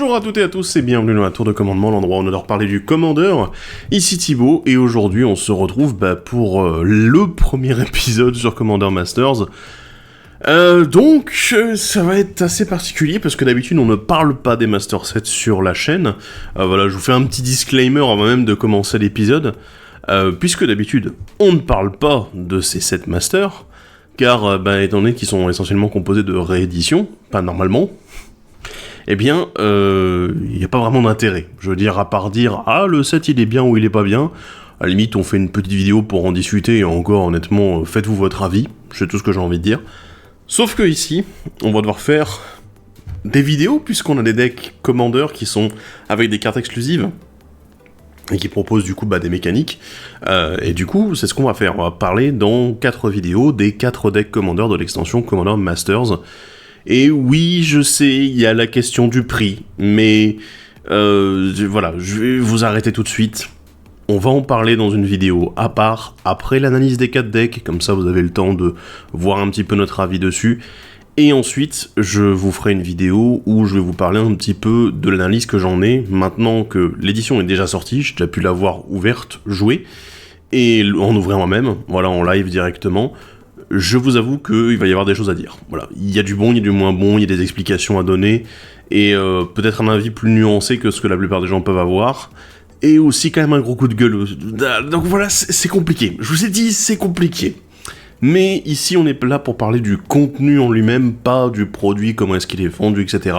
Bonjour à toutes et à tous et bienvenue dans la tour de commandement, l'endroit où on adore parler du commandeur. Ici Thibaut et aujourd'hui on se retrouve pour le premier épisode sur Commander Masters. Donc ça va être assez particulier parce que d'habitude on ne parle pas des Master Sets sur la chaîne. Voilà, je vous fais un petit disclaimer avant même de commencer l'épisode. Puisque d'habitude on ne parle pas de ces sets Masters, car étant donné qu'ils sont essentiellement composés de rééditions, pas normalement, eh bien, il n'y a pas vraiment d'intérêt. Je veux dire, à part dire « Ah, le set, il est bien ou il est pas bien », à la limite, on fait une petite vidéo pour en discuter, et encore, honnêtement, faites-vous votre avis, c'est tout ce que j'ai envie de dire. Sauf que ici, on va devoir faire des vidéos, puisqu'on a des decks commandeurs qui sont avec des cartes exclusives, et qui proposent du coup des mécaniques, et du coup, c'est ce qu'on va faire. On va parler dans 4 vidéos des 4 decks commandeurs de l'extension Commander Masters. Et oui, je sais, il y a la question du prix, mais voilà, je vais vous arrêter tout de suite. On va en parler dans une vidéo à part, après l'analyse des 4 decks, comme ça vous avez le temps de voir un petit peu notre avis dessus. Et ensuite, je vous ferai une vidéo où je vais vous parler un petit peu de l'analyse que j'en ai, maintenant que l'édition est déjà sortie, j'ai déjà pu l'avoir ouverte, jouée, et en ouvrir moi-même, voilà, en live directement. Je vous avoue qu'il va y avoir des choses à dire. Voilà, il y a du bon, il y a du moins bon, il y a des explications à donner, et peut-être un avis plus nuancé que ce que la plupart des gens peuvent avoir, et aussi quand même un gros coup de gueule. Donc voilà, c'est compliqué. Je vous ai dit, c'est compliqué. Mais ici, on est là pour parler du contenu en lui-même, pas du produit, comment est-ce qu'il est vendu, etc.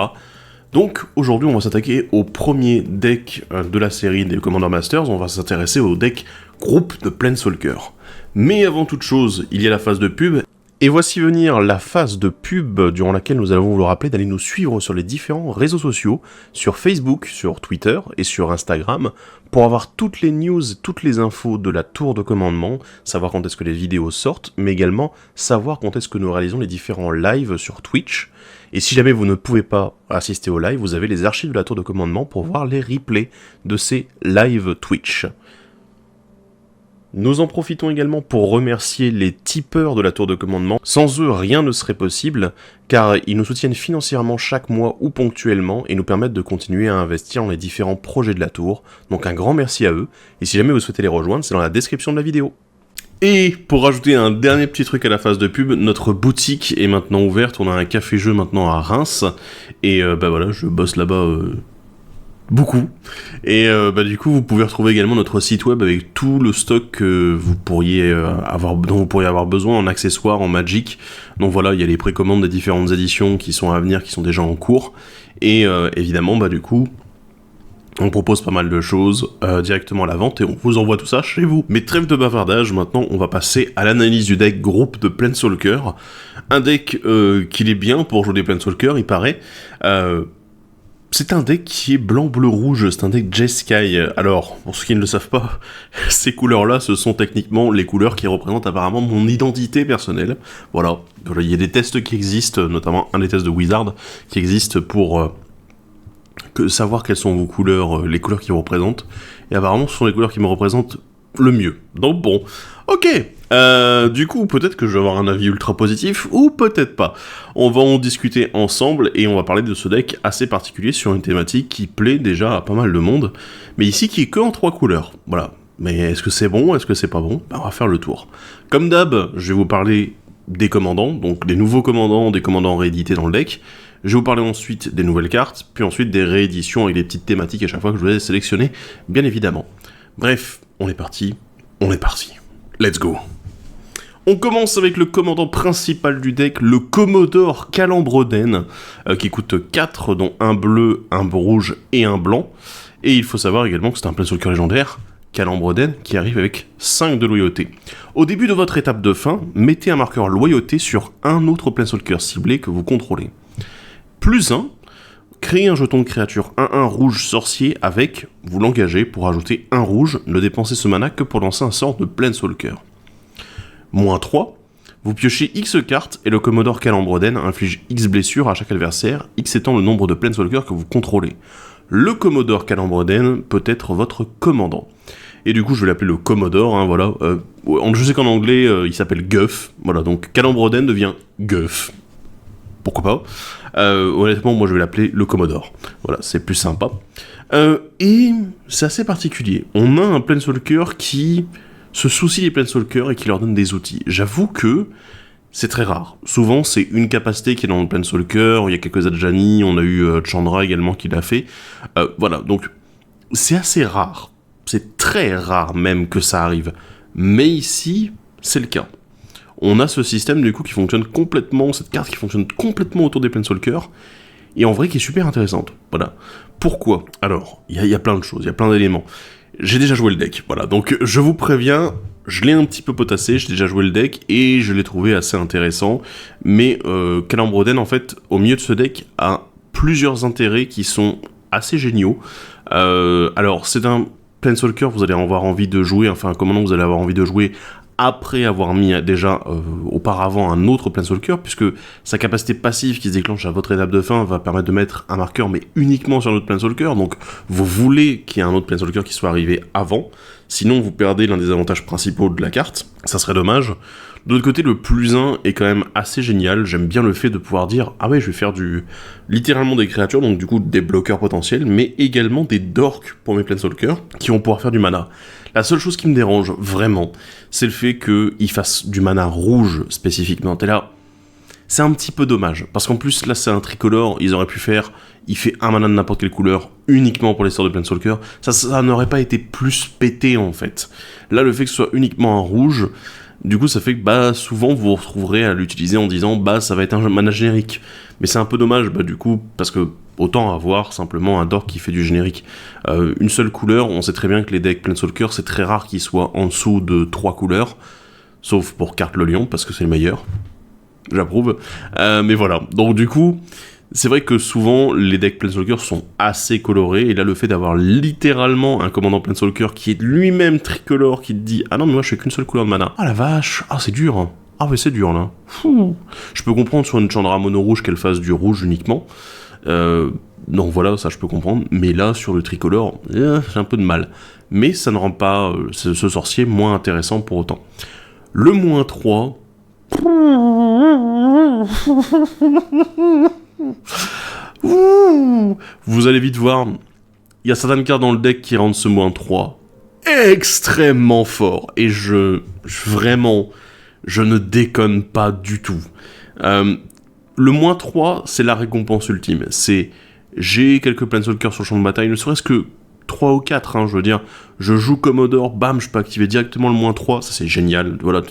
Donc aujourd'hui, on va s'attaquer au premier deck de la série des Commander Masters. On va s'intéresser au deck groupe de Planeswalker. Mais avant toute chose, il y a la phase de pub, et voici venir la phase de pub durant laquelle nous allons vous le rappeler d'aller nous suivre sur les différents réseaux sociaux, sur Facebook, sur Twitter et sur Instagram, pour avoir toutes les news, toutes les infos de la tour de commandement, savoir quand est-ce que les vidéos sortent, mais également savoir quand est-ce que nous réalisons les différents lives sur Twitch. Et si jamais vous ne pouvez pas assister au live, vous avez les archives de la tour de commandement pour voir les replays de ces live Twitch. Nous en profitons également pour remercier les tipeurs de la tour de commandement. Sans eux, rien ne serait possible, car ils nous soutiennent financièrement chaque mois ou ponctuellement et nous permettent de continuer à investir dans les différents projets de la tour. Donc un grand merci à eux, et si jamais vous souhaitez les rejoindre, c'est dans la description de la vidéo. Et pour rajouter un dernier petit truc à la phase de pub, notre boutique est maintenant ouverte, on a un café-jeu maintenant à Reims, et voilà, je bosse là-bas beaucoup, et du coup vous pouvez retrouver également notre site web avec tout le stock que vous pourriez dont vous pourriez avoir besoin en accessoires, en Magic. Donc voilà, il y a les précommandes des différentes éditions qui sont à venir, qui sont déjà en cours, et évidemment du coup on propose pas mal de choses directement à la vente et on vous envoie tout ça chez vous. Mais trêve de bavardage, maintenant on va passer à l'analyse du deck groupe de Planeswalker. Un deck qu'il est bien pour jouer des Planeswalker, il paraît. C'est un deck qui est blanc-bleu-rouge, c'est un deck Jeskai. Alors, pour ceux qui ne le savent pas, ces couleurs-là, ce sont techniquement les couleurs qui représentent apparemment mon identité personnelle. Voilà, il y a des tests qui existent, notamment un des tests de Wizard, qui existe pour savoir quelles sont vos couleurs, les couleurs qui vous représentent. Et apparemment, ce sont les couleurs qui me représentent le mieux. Donc bon, ok. Du coup, peut-être que je vais avoir un avis ultra positif, ou peut-être pas. On va en discuter ensemble, et on va parler de ce deck assez particulier sur une thématique qui plaît déjà à pas mal de monde, mais ici qui est que en 3 couleurs. Voilà. Mais est-ce que c'est bon, est-ce que c'est pas bon ? On va faire le tour. Comme d'hab, je vais vous parler des commandants, donc des nouveaux commandants, des commandants réédités dans le deck. Je vais vous parler ensuite des nouvelles cartes, puis ensuite des rééditions avec des petites thématiques à chaque fois que je vais sélectionner, bien évidemment. Bref, on est parti. Let's go. On commence avec le commandant principal du deck, le Commodore Calembredaine, qui coûte 4, dont un bleu, un rouge et un blanc. Et il faut savoir également que c'est un Planeswalker légendaire, Calembredaine, qui arrive avec 5 de loyauté. Au début de votre étape de fin, mettez un marqueur loyauté sur un autre Planeswalker ciblé que vous contrôlez. Plus 1, créez un jeton de créature 1-1 rouge sorcier avec, vous l'engagez pour ajouter 1 rouge, ne dépensez ce mana que pour lancer un sort de Planeswalker. Moins 3, vous piochez X cartes et le Commodore Calembredaine inflige X blessures à chaque adversaire, X étant le nombre de Planeswalkers que vous contrôlez. Le Commodore Calembredaine peut être votre commandant. Et du coup, je vais l'appeler le Commodore, voilà. Je sais qu'en anglais, il s'appelle Guff, voilà, donc Calembredaine devient Guff. pourquoi pas. Honnêtement, moi je vais l'appeler le Commodore. Voilà, c'est plus sympa. Et c'est assez particulier. On a un Planeswalker qui se soucie des Planeswalkers et qui leur donne des outils. J'avoue que c'est très rare. Souvent, c'est une capacité qui est dans le Planeswalker, il y a quelques Adjani, on a eu Chandra également qui l'a fait. Voilà, donc c'est assez rare. C'est très rare même que ça arrive. Mais ici, c'est le cas. On a ce système du coup qui fonctionne complètement, cette carte qui fonctionne complètement autour des Planeswalkers, et en vrai qui est super intéressante. Voilà. Pourquoi ? Alors, il y a plein de choses, il y a plein d'éléments. J'ai déjà joué le deck, voilà, donc je vous préviens, je l'ai un petit peu potassé, j'ai déjà joué le deck, et je l'ai trouvé assez intéressant, mais Kalam'Broden, en fait, au milieu de ce deck, a plusieurs intérêts qui sont assez géniaux. Alors, c'est un Planeswalker, vous allez avoir envie de jouer, enfin un commandant, vous allez avoir envie de jouer après avoir mis déjà auparavant un autre Planeswalker, puisque sa capacité passive qui se déclenche à votre étape de fin va permettre de mettre un marqueur, mais uniquement sur notre Planeswalker, donc vous voulez qu'il y ait un autre Planeswalker qui soit arrivé avant, sinon vous perdez l'un des avantages principaux de la carte, ça serait dommage. De l'autre côté, le plus 1 est quand même assez génial, j'aime bien le fait de pouvoir dire « Ah ouais, je vais faire littéralement des créatures, donc du coup des bloqueurs potentiels, mais également des dorks pour mes Planeswalkers, qui vont pouvoir faire du mana. » La seule chose qui me dérange, vraiment, c'est le fait qu'il fasse du mana rouge, spécifiquement. Et là, c'est un petit peu dommage, parce qu'en plus, là, c'est un tricolore, ils auraient pu faire, il fait un mana de n'importe quelle couleur, uniquement pour les sorts de Planeswalker, ça n'aurait pas été plus pété, en fait. Là, le fait que ce soit uniquement un rouge, du coup, ça fait que, souvent, vous vous retrouverez à l'utiliser en disant, ça va être un mana générique. Mais c'est un peu dommage, du coup, parce que autant avoir simplement un dork qui fait du générique. Une seule couleur, on sait très bien que les decks Planeswalker, c'est très rare qu'ils soient en dessous de 3 couleurs, sauf pour Carte le Lion, parce que c'est le meilleur. J'approuve. Mais voilà, donc du coup, c'est vrai que souvent, les decks Planeswalker sont assez colorés, et là, le fait d'avoir littéralement un commandant Planeswalker qui est lui-même tricolore, qui te dit « Ah non, mais moi, je fais qu'une seule couleur de mana. Ah la vache, ah c'est dur. Ah ouais, c'est dur, là. » Je peux comprendre sur une Chandra mono rouge qu'elle fasse du rouge uniquement, donc voilà, ça je peux comprendre, mais là sur le tricolore, j'ai un peu de mal. Mais ça ne rend pas ce sorcier moins intéressant pour autant. Le -3... Vous allez vite voir, il y a certaines cartes dans le deck qui rendent ce -3 extrêmement fort, et vraiment, je ne déconne pas du tout. Le -3, c'est la récompense ultime. C'est, j'ai quelques Planeswalkers sur le champ de bataille, ne serait-ce que 3 ou 4, je veux dire, je joue Commodore, bam, je peux activer directement le -3, ça c'est génial, voilà,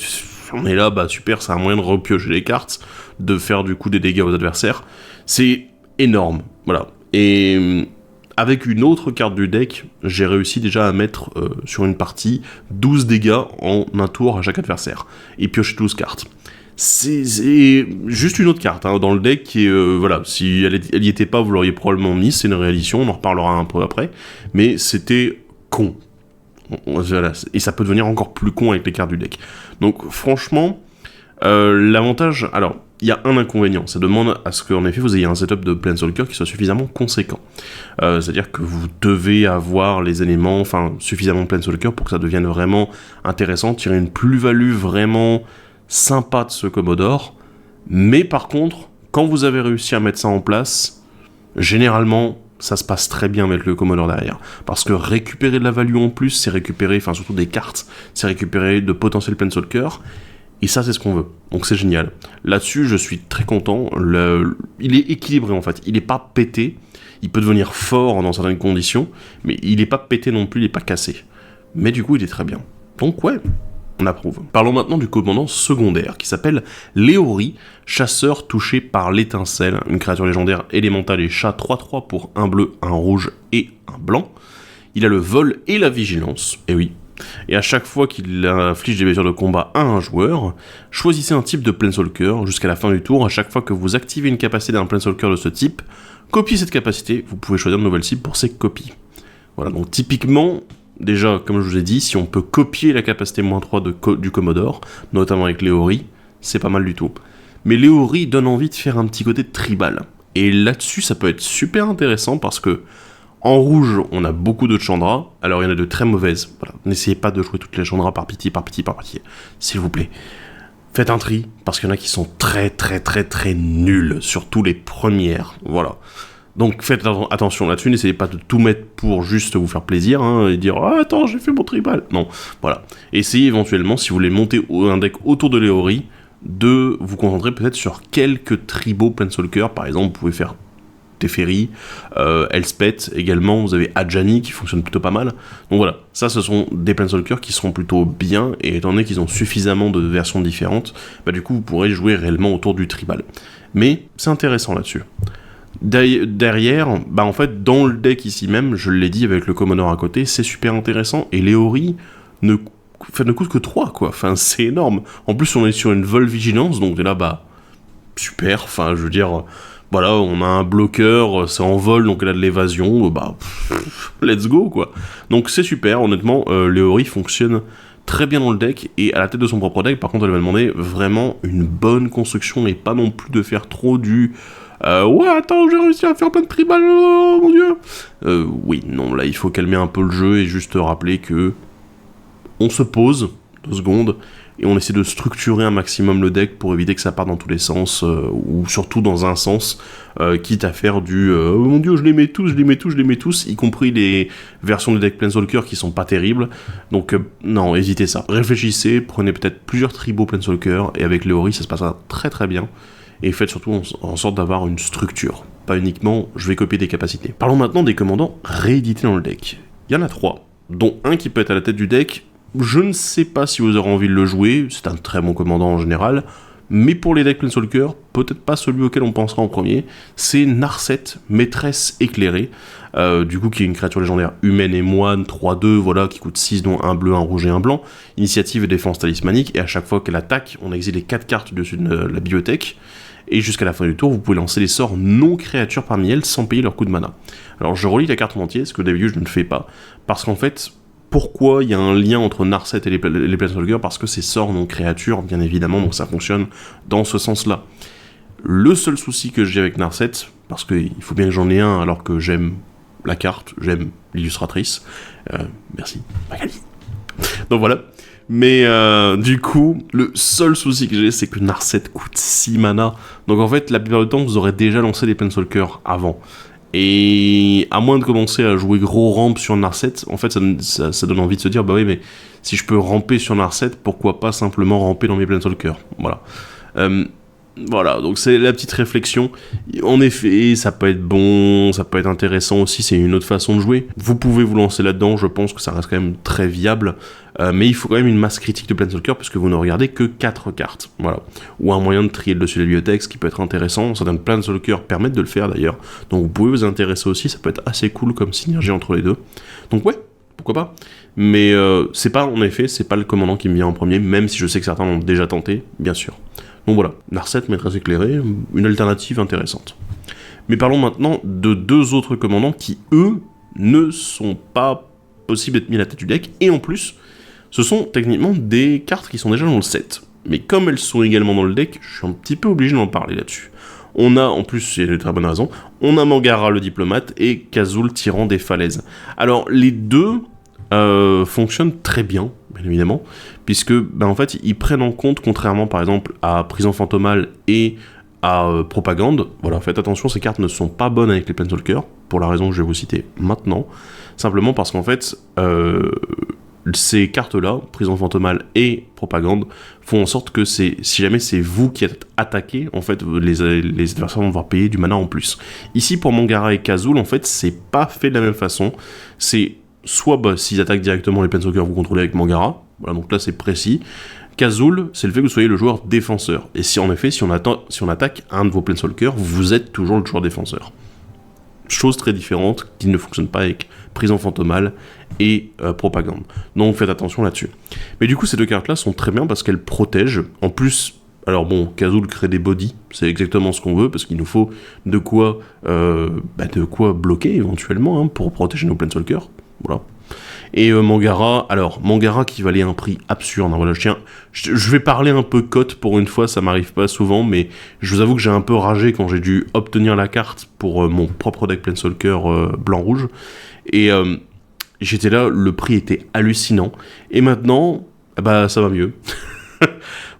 on est là, super, c'est un moyen de repiocher les cartes, de faire du coup des dégâts aux adversaires, c'est énorme, voilà. Et avec une autre carte du deck, j'ai réussi déjà à mettre sur une partie 12 dégâts en un tour à chaque adversaire, et piocher 12 cartes. C'est juste une autre carte dans le deck qui est, voilà, si elle y était pas, vous l'auriez probablement mis, c'est une réédition, on en reparlera un peu après, mais c'était con. Voilà, et ça peut devenir encore plus con avec les cartes du deck. Donc franchement, l'avantage, alors, il y a un inconvénient, ça demande à ce qu'en effet vous ayez un setup de Planeswalker qui soit suffisamment conséquent. C'est-à-dire que vous devez avoir les éléments, suffisamment de Planeswalker pour que ça devienne vraiment intéressant, tirer une plus-value vraiment sympa de ce Commodore, mais par contre, quand vous avez réussi à mettre ça en place, généralement, ça se passe très bien avec le Commodore derrière, parce que récupérer de la value en plus, c'est récupérer, surtout des cartes, c'est récupérer de potentiels Planeswalker, et ça c'est ce qu'on veut, donc c'est génial. Là-dessus, je suis très content, il est équilibré en fait, il est pas pété, il peut devenir fort dans certaines conditions, mais il est pas pété non plus, il est pas cassé. Mais du coup, il est très bien. Donc ouais, on approuve. Parlons maintenant du commandant secondaire, qui s'appelle Leori, chasseur touché par l'étincelle, une créature légendaire élémentale et chat 3-3 pour un bleu, un rouge et un blanc. Il a le vol et la vigilance, et oui. Et à chaque fois qu'il inflige des blessures de combat à un joueur, choisissez un type de Planeswalker jusqu'à la fin du tour. À chaque fois que vous activez une capacité d'un Planeswalker de ce type, copiez cette capacité, vous pouvez choisir de nouvelles cibles pour ces copies. Voilà, donc typiquement, déjà, comme je vous ai dit, si on peut copier la capacité -3 du Commodore, notamment avec Leori, c'est pas mal du tout. Mais Leori donne envie de faire un petit côté tribal. Et là-dessus, ça peut être super intéressant parce que, en rouge, on a beaucoup de Chandra, alors il y en a de très mauvaises. Voilà. N'essayez pas de jouer toutes les Chandra par pitié, s'il vous plaît. faites un tri, parce qu'il y en a qui sont très très très très nuls, surtout les premières, voilà. Donc faites attention là-dessus, n'essayez pas de tout mettre pour juste vous faire plaisir, et dire « Ah, attends, j'ai fait mon tribal !» Non, voilà. Essayez éventuellement, si vous voulez monter un deck autour de Leori, de vous concentrer peut-être sur quelques tribaux Planeswalker. Par exemple, vous pouvez faire Teferi, Elspeth également, vous avez Adjani qui fonctionne plutôt pas mal. Donc voilà, ça ce sont des Planeswalkers qui seront plutôt bien, et étant donné qu'ils ont suffisamment de versions différentes, du coup vous pourrez jouer réellement autour du tribal. Mais c'est intéressant là-dessus. Derrière, en fait, dans le deck ici même, je l'ai dit avec le Commodore à côté, c'est super intéressant, et Leori ne coûte que 3, quoi. Enfin, c'est énorme. En plus, on est sur une vol vigilance, donc là, super. Enfin, je veux dire, voilà, on a un bloqueur, c'est en vol, donc elle a de l'évasion, let's go, quoi. Donc c'est super, honnêtement, Leori fonctionne très bien dans le deck, et à la tête de son propre deck, par contre, elle m'a demandé vraiment une bonne construction, et pas non plus de faire trop du... ouais, attends, j'ai réussi à faire plein de tribal, oh mon dieu. Oui, non, là, il faut calmer un peu le jeu et juste rappeler que on se pose 2 secondes et on essaie de structurer un maximum le deck pour éviter que ça parte dans tous les sens, ou surtout dans un sens, quitte à faire du oh mon dieu, je les mets tous, y compris les versions de deck Planeswalker qui sont pas terribles. Donc non, évitez ça. Réfléchissez, prenez peut-être plusieurs tribaux Planeswalker, et avec Leori, ça se passera très très bien. Et faites surtout en sorte d'avoir une structure, pas uniquement je vais copier des capacités. Parlons maintenant des commandants réédités dans le deck. Il y en a 3, dont un qui peut être à la tête du deck. Je ne sais pas si vous aurez envie de le jouer, c'est un très bon commandant en général, mais pour les decks Planeswalker, peut-être pas celui auquel on pensera en premier, c'est Narset, maîtresse éclairée, du coup qui est une créature légendaire humaine et moine, 3-2, voilà, qui coûte 6 dont un bleu, un rouge et un blanc, initiative et défense talismanique, et à chaque fois qu'elle attaque, on exile les 4 cartes dessus de la bibliothèque, et jusqu'à la fin du tour, vous pouvez lancer les sorts non-créatures parmi elles sans payer leur coût de mana. Alors je relis la carte en entier, ce que d'habitude je ne fais pas, parce qu'en fait, pourquoi il y a un lien entre Narset et les Planeswalkers? Parce que c'est sorts non-créatures, bien évidemment, donc ça fonctionne dans ce sens-là. Le seul souci que j'ai avec Narset, parce qu'il faut bien que j'en ai un alors que j'aime la carte, j'aime l'illustratrice, merci Magali. Donc voilà. Mais du coup, le seul souci que j'ai, c'est que Narset coûte 6 mana. Donc en fait, la plupart du temps, vous aurez déjà lancé des Planeswalkers avant. Et à moins de commencer à jouer gros ramp sur Narset, en fait, ça donne envie de se dire, bah oui, mais si je peux ramper sur Narset, pourquoi pas simplement ramper dans mes Planeswalkers? Voilà. Voilà, donc c'est la petite réflexion. En effet, ça peut être bon, ça peut être intéressant aussi, c'est une autre façon de jouer. Vous pouvez vous lancer là-dedans, je pense que ça reste quand même très viable, mais il faut quand même une masse critique de Planeswalker puisque vous ne regardez que 4 cartes, voilà. Ou un moyen de trier le dessus de la bibliothèque, ce qui peut être intéressant. Certains Planeswalker permettent de le faire d'ailleurs, donc vous pouvez vous intéresser aussi, ça peut être assez cool comme synergie entre les deux. Donc ouais, pourquoi pas. Mais c'est pas, en effet, c'est pas le commandant qui me vient en premier, même si je sais que certains l'ont déjà tenté, bien sûr. Donc voilà, Narset, maîtresse éclairée, une alternative intéressante. Mais parlons maintenant de 2 autres commandants qui, eux, ne sont pas possibles d'être mis à la tête du deck, et en plus, ce sont techniquement des cartes qui sont déjà dans le set. Mais comme elles sont également dans le deck, je suis un petit peu obligé d'en parler là-dessus. On a, en plus, il y a de très bonnes raisons, on a Mangara le diplomate et Kazul tyran des falaises. Alors, les deux fonctionnent très bien, bien évidemment, puisque, en fait, ils prennent en compte, contrairement par exemple à Prison Fantomale et à Propagande, voilà, faites attention, ces cartes ne sont pas bonnes avec les Planeswalkers, pour la raison que je vais vous citer maintenant, simplement parce qu'en fait, ces cartes-là, Prison Fantomale et Propagande, font en sorte que si jamais c'est vous qui êtes attaqué, en fait, les adversaires vont devoir payer du mana en plus. Ici, pour Mangara et Kazul, en fait, c'est pas fait de la même façon, c'est soit s'ils attaquent directement les Planeswalkers que vous contrôlez avec Mangara, voilà, donc là c'est précis. Kazul, c'est le fait que vous soyez le joueur défenseur. Et si en effet, si on attaque un de vos Planeswalkers, vous êtes toujours le joueur défenseur. Chose très différente qui ne fonctionne pas avec Prison Fantomale et Propagande. Donc faites attention là-dessus. Mais du coup, ces 2 cartes-là sont très bien parce qu'elles protègent. En plus, alors bon, Kazul crée des bodies, c'est exactement ce qu'on veut, parce qu'il nous faut de quoi bloquer éventuellement pour protéger nos Planeswalkers. Voilà. Et Mangara, alors Mangara qui valait un prix absurde, voilà, je vais parler un peu cote pour une fois, ça m'arrive pas souvent, mais je vous avoue que j'ai un peu ragé quand j'ai dû obtenir la carte pour mon propre deck Planeswalker blanc-rouge, et j'étais là, le prix était hallucinant, et maintenant, ça va mieux.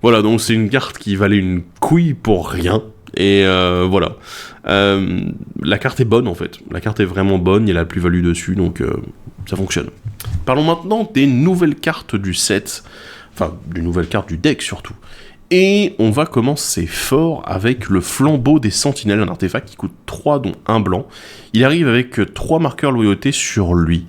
Voilà, donc c'est une carte qui valait une couille pour rien. Et voilà. La carte est bonne en fait. La carte est vraiment bonne, il y a la plus-value dessus, donc ça fonctionne. Parlons maintenant des nouvelles cartes du set. Enfin, des nouvelles cartes du deck surtout. Et on va commencer fort avec le Flambeau des Sentinelles, un artefact qui coûte 3 dont 1 blanc. Il arrive avec 3 marqueurs loyauté sur lui.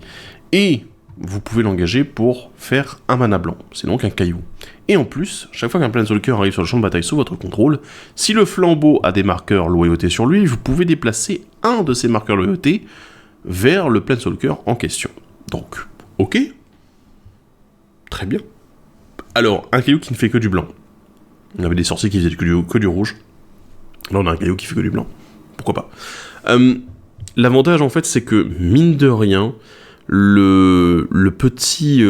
Et vous pouvez l'engager pour faire un mana blanc, c'est donc un caillou. Et en plus, chaque fois qu'un Planeswalker arrive sur le champ de bataille sous votre contrôle, si le flambeau a des marqueurs loyauté sur lui, vous pouvez déplacer un de ces marqueurs loyauté vers le Planeswalker en question. Donc, ok. Très bien. Alors, un caillou qui ne fait que du blanc. On avait des sorciers qui faisaient que du rouge. Là, on a un caillou qui fait que du blanc. Pourquoi pas. L'avantage, en fait, c'est que, mine de rien, le petit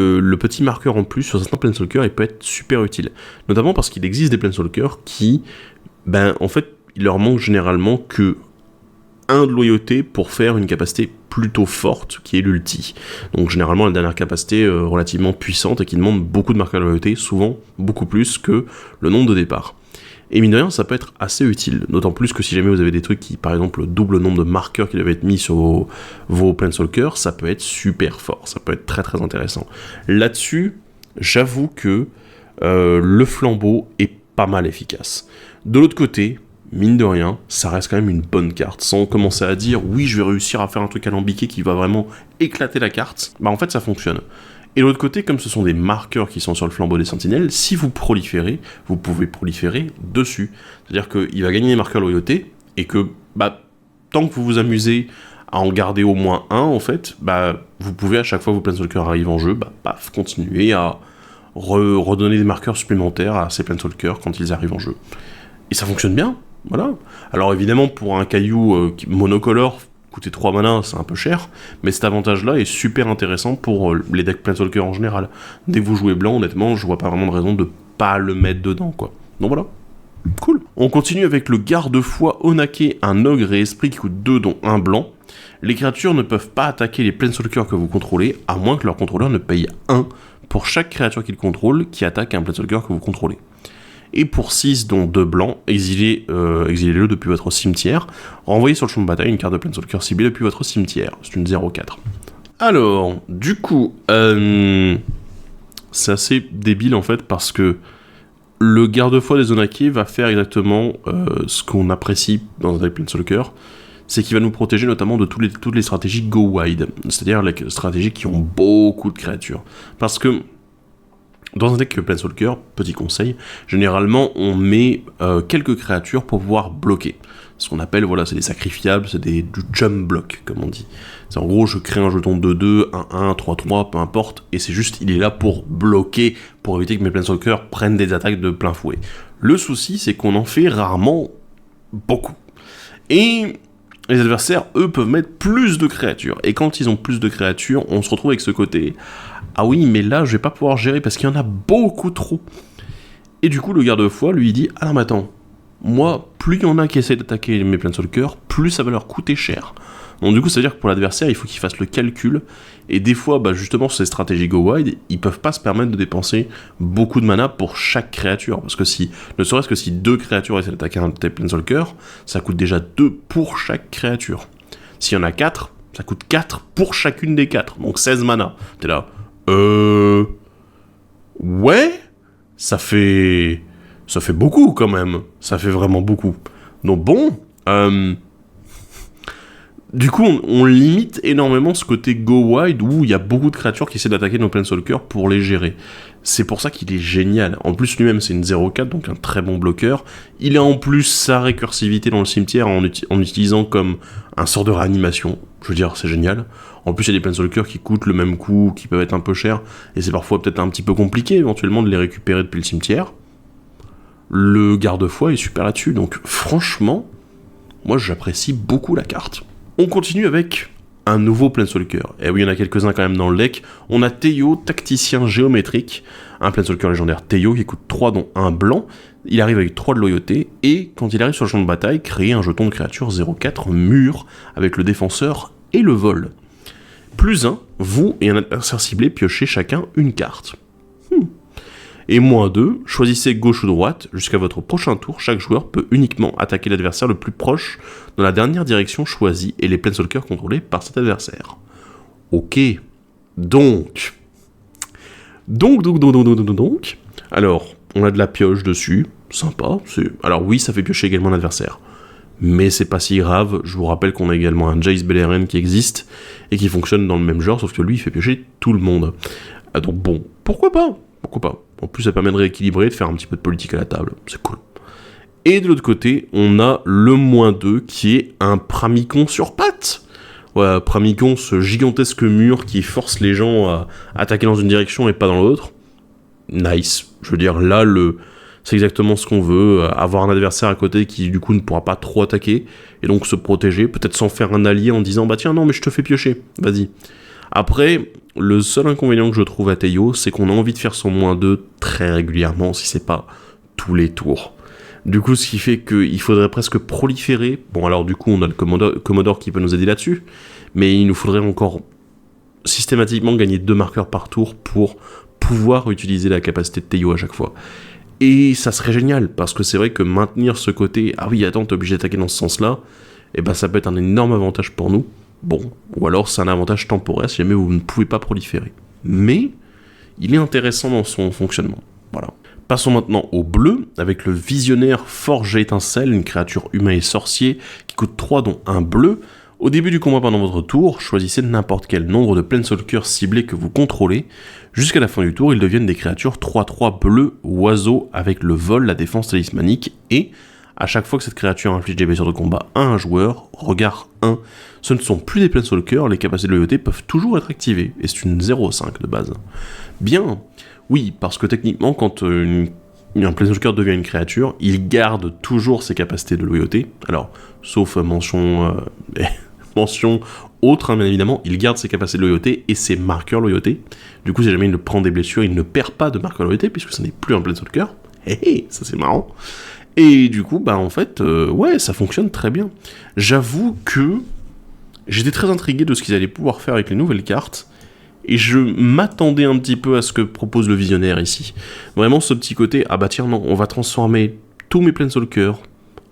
marqueur en plus sur certains Planeswalkers, il peut être super utile. Notamment parce qu'il existe des Planeswalkers qui, en fait, il leur manque généralement que 1 de loyauté pour faire une capacité plutôt forte, qui est l'ulti. Donc généralement la dernière capacité relativement puissante et qui demande beaucoup de marqueurs de loyauté, souvent beaucoup plus que le nombre de départ. Et mine de rien, ça peut être assez utile, d'autant plus que si jamais vous avez des trucs qui, par exemple, doublent le nombre de marqueurs qui doivent être mis sur vos Planeswalkers, ça peut être super fort, ça peut être très très intéressant. Là-dessus, j'avoue que le flambeau est pas mal efficace. De l'autre côté, mine de rien, ça reste quand même une bonne carte, sans commencer à dire « oui, je vais réussir à faire un truc alambiqué qui va vraiment éclater la carte », en fait ça fonctionne. Et de l'autre côté, comme ce sont des marqueurs qui sont sur le flambeau des sentinelles, si vous proliférez, vous pouvez proliférer dessus. C'est-à-dire qu'il va gagner des marqueurs loyauté, et que, tant que vous vous amusez à en garder au moins un, en fait, vous pouvez, à chaque fois que vos Planeswalkers arrivent en jeu, continuer à redonner des marqueurs supplémentaires à ces Planeswalkers quand ils arrivent en jeu. Et ça fonctionne bien, voilà. Alors évidemment, pour un caillou monocolore, coûter 3 mana, c'est un peu cher, mais cet avantage-là est super intéressant pour les decks Planeswalker en général. Dès que vous jouez blanc, honnêtement, je vois pas vraiment de raison de pas le mettre dedans, quoi. Donc voilà. Cool. On continue avec le garde-foi Onake, un ogre et esprit qui coûte 2 dont 1 blanc. Les créatures ne peuvent pas attaquer les Planeswalkers que vous contrôlez, à moins que leur contrôleur ne paye 1 pour chaque créature qu'il contrôle qui attaque un Planeswalker que vous contrôlez. Et pour 6 dont 2 blancs, exilez-le depuis votre cimetière. Renvoyez sur le champ de bataille une carte de Planeswalker ciblée depuis votre cimetière. C'est une 0/4. Alors, du coup, c'est assez débile en fait parce que le garde-foi des Onake va faire exactement ce qu'on apprécie dans un deck Planeswalker. C'est qu'il va nous protéger notamment de toutes les stratégies go wide, c'est-à-dire les stratégies qui ont beaucoup de créatures. Parce que dans un deck Planeswalker, petit conseil, généralement on met quelques créatures pour pouvoir bloquer. Ce qu'on appelle, c'est des sacrifiables, c'est du jump block, comme on dit. C'est en gros, je crée un jeton 2-2, 1-1, 3-3, peu importe, et c'est juste, il est là pour bloquer, pour éviter que mes Planeswalkers prennent des attaques de plein fouet. Le souci, c'est qu'on en fait rarement beaucoup. Et les adversaires, eux, peuvent mettre plus de créatures. Et quand ils ont plus de créatures, on se retrouve avec ce côté... ah oui, mais là, je vais pas pouvoir gérer parce qu'il y en a beaucoup trop. Et du coup, le garde-foi lui dit, ah non, mais attends, moi, plus il y en a qui essaient d'attaquer mes Planeswalkers, plus ça va leur coûter cher. Donc du coup, ça veut dire que pour l'adversaire, il faut qu'il fasse le calcul, et des fois, justement, sur ces stratégies go wide, ils peuvent pas se permettre de dépenser beaucoup de mana pour chaque créature, parce que ne serait-ce que si 2 créatures essaient d'attaquer un Planeswalker, ça coûte déjà 2 pour chaque créature. S'il y en a 4, ça coûte 4 pour chacune des 4, donc 16 mana. T'es là... ouais, ça fait beaucoup quand même, ça fait vraiment beaucoup. Donc bon, du coup on limite énormément ce côté go wide où il y a beaucoup de créatures qui essaient d'attaquer nos Planeswalkers pour les gérer. C'est pour ça qu'il est génial. En plus lui-même c'est une 0/4, donc un très bon bloqueur. Il a en plus sa récursivité dans le cimetière en utilisant comme un sort de réanimation. Je veux dire, c'est génial. En plus, il y a des Planeswalkers qui coûtent le même coût, qui peuvent être un peu chers, et c'est parfois peut-être un petit peu compliqué éventuellement de les récupérer depuis le cimetière. Le garde-foi est super là-dessus, donc franchement, moi j'apprécie beaucoup la carte. On continue avec un nouveau Planeswalker. Et oui, il y en a quelques-uns quand même dans le deck. On a Teyo, tacticien géométrique, un Planeswalker légendaire Teyo qui coûte 3 dont 1 blanc. Il arrive avec 3 de loyauté, et quand il arrive sur le champ de bataille, créer un jeton de créature 0/4 mûr avec le défenseur et le vol. Plus 1, vous et un adversaire ciblé piochez chacun une carte. Et -2, choisissez gauche ou droite, jusqu'à votre prochain tour, chaque joueur peut uniquement attaquer l'adversaire le plus proche dans la dernière direction choisie et les Planeswalkers contrôlés par cet adversaire. Ok, donc... Alors, on a de la pioche dessus, sympa. Alors oui, ça fait piocher également l'adversaire. Mais c'est pas si grave, je vous rappelle qu'on a également un Jace Beleren qui existe, et qui fonctionne dans le même genre, sauf que lui, il fait piocher tout le monde. Donc bon, pourquoi pas. En plus, ça permet de rééquilibrer, de faire un petit peu de politique à la table, c'est cool. Et de l'autre côté, on a le -2, qui est un Pramikon sur pattes. Ouais, Pramikon, ce gigantesque mur qui force les gens à attaquer dans une direction et pas dans l'autre. Nice. Je veux dire, là, c'est exactement ce qu'on veut. Avoir un adversaire à côté qui, du coup, ne pourra pas trop attaquer, et donc se protéger, peut-être sans faire un allié en disant « Bah tiens, non, mais je te fais piocher, vas-y ». Après, le seul inconvénient que je trouve à Teio, c'est qu'on a envie de faire son -2 très régulièrement, si c'est pas tous les tours. Du coup, ce qui fait qu'il faudrait presque proliférer. Bon, alors du coup, on a le Commodore qui peut nous aider là-dessus, mais il nous faudrait encore systématiquement gagner 2 marqueurs par tour pour pouvoir utiliser la capacité de Teio à chaque fois. Et ça serait génial, parce que c'est vrai que maintenir ce côté « Ah oui, attends, t'es obligé d'attaquer dans ce sens-là », et ben ça peut être un énorme avantage pour nous. Bon, ou alors c'est un avantage temporaire si jamais vous ne pouvez pas proliférer. Mais il est intéressant dans son fonctionnement. Voilà. Passons maintenant au bleu, avec le visionnaire Forge Étincelle, une créature humain et sorcier qui coûte 3 dont 1 bleu. Au début du combat pendant votre tour, choisissez n'importe quel nombre de Planeswalkers ciblés que vous contrôlez. Jusqu'à la fin du tour, ils deviennent des créatures 3/3 bleus, oiseaux, avec le vol, la défense talismanique, et à chaque fois que cette créature inflige des blessures de combat à un joueur, regard 1, ce ne sont plus des Planeswalkers, les capacités de loyauté peuvent toujours être activées, et c'est une 0/5 de base. Bien, oui, parce que techniquement, quand un Planeswalker devient une créature, il garde toujours ses capacités de loyauté, alors, sauf mention autre, hein, bien évidemment, il garde ses capacités de loyauté et ses marqueurs loyauté. Du coup, si jamais il prend des blessures, il ne perd pas de marqueur loyauté, puisque ce n'est plus un Planeswalker. Ça c'est marrant. Et du coup, bah en fait, ouais, ça fonctionne très bien. J'avoue que j'étais très intrigué de ce qu'ils allaient pouvoir faire avec les nouvelles cartes, et je m'attendais un petit peu à ce que propose le visionnaire ici. Vraiment ce petit côté, ah bah tiens non, on va transformer tous mes Planeswalkers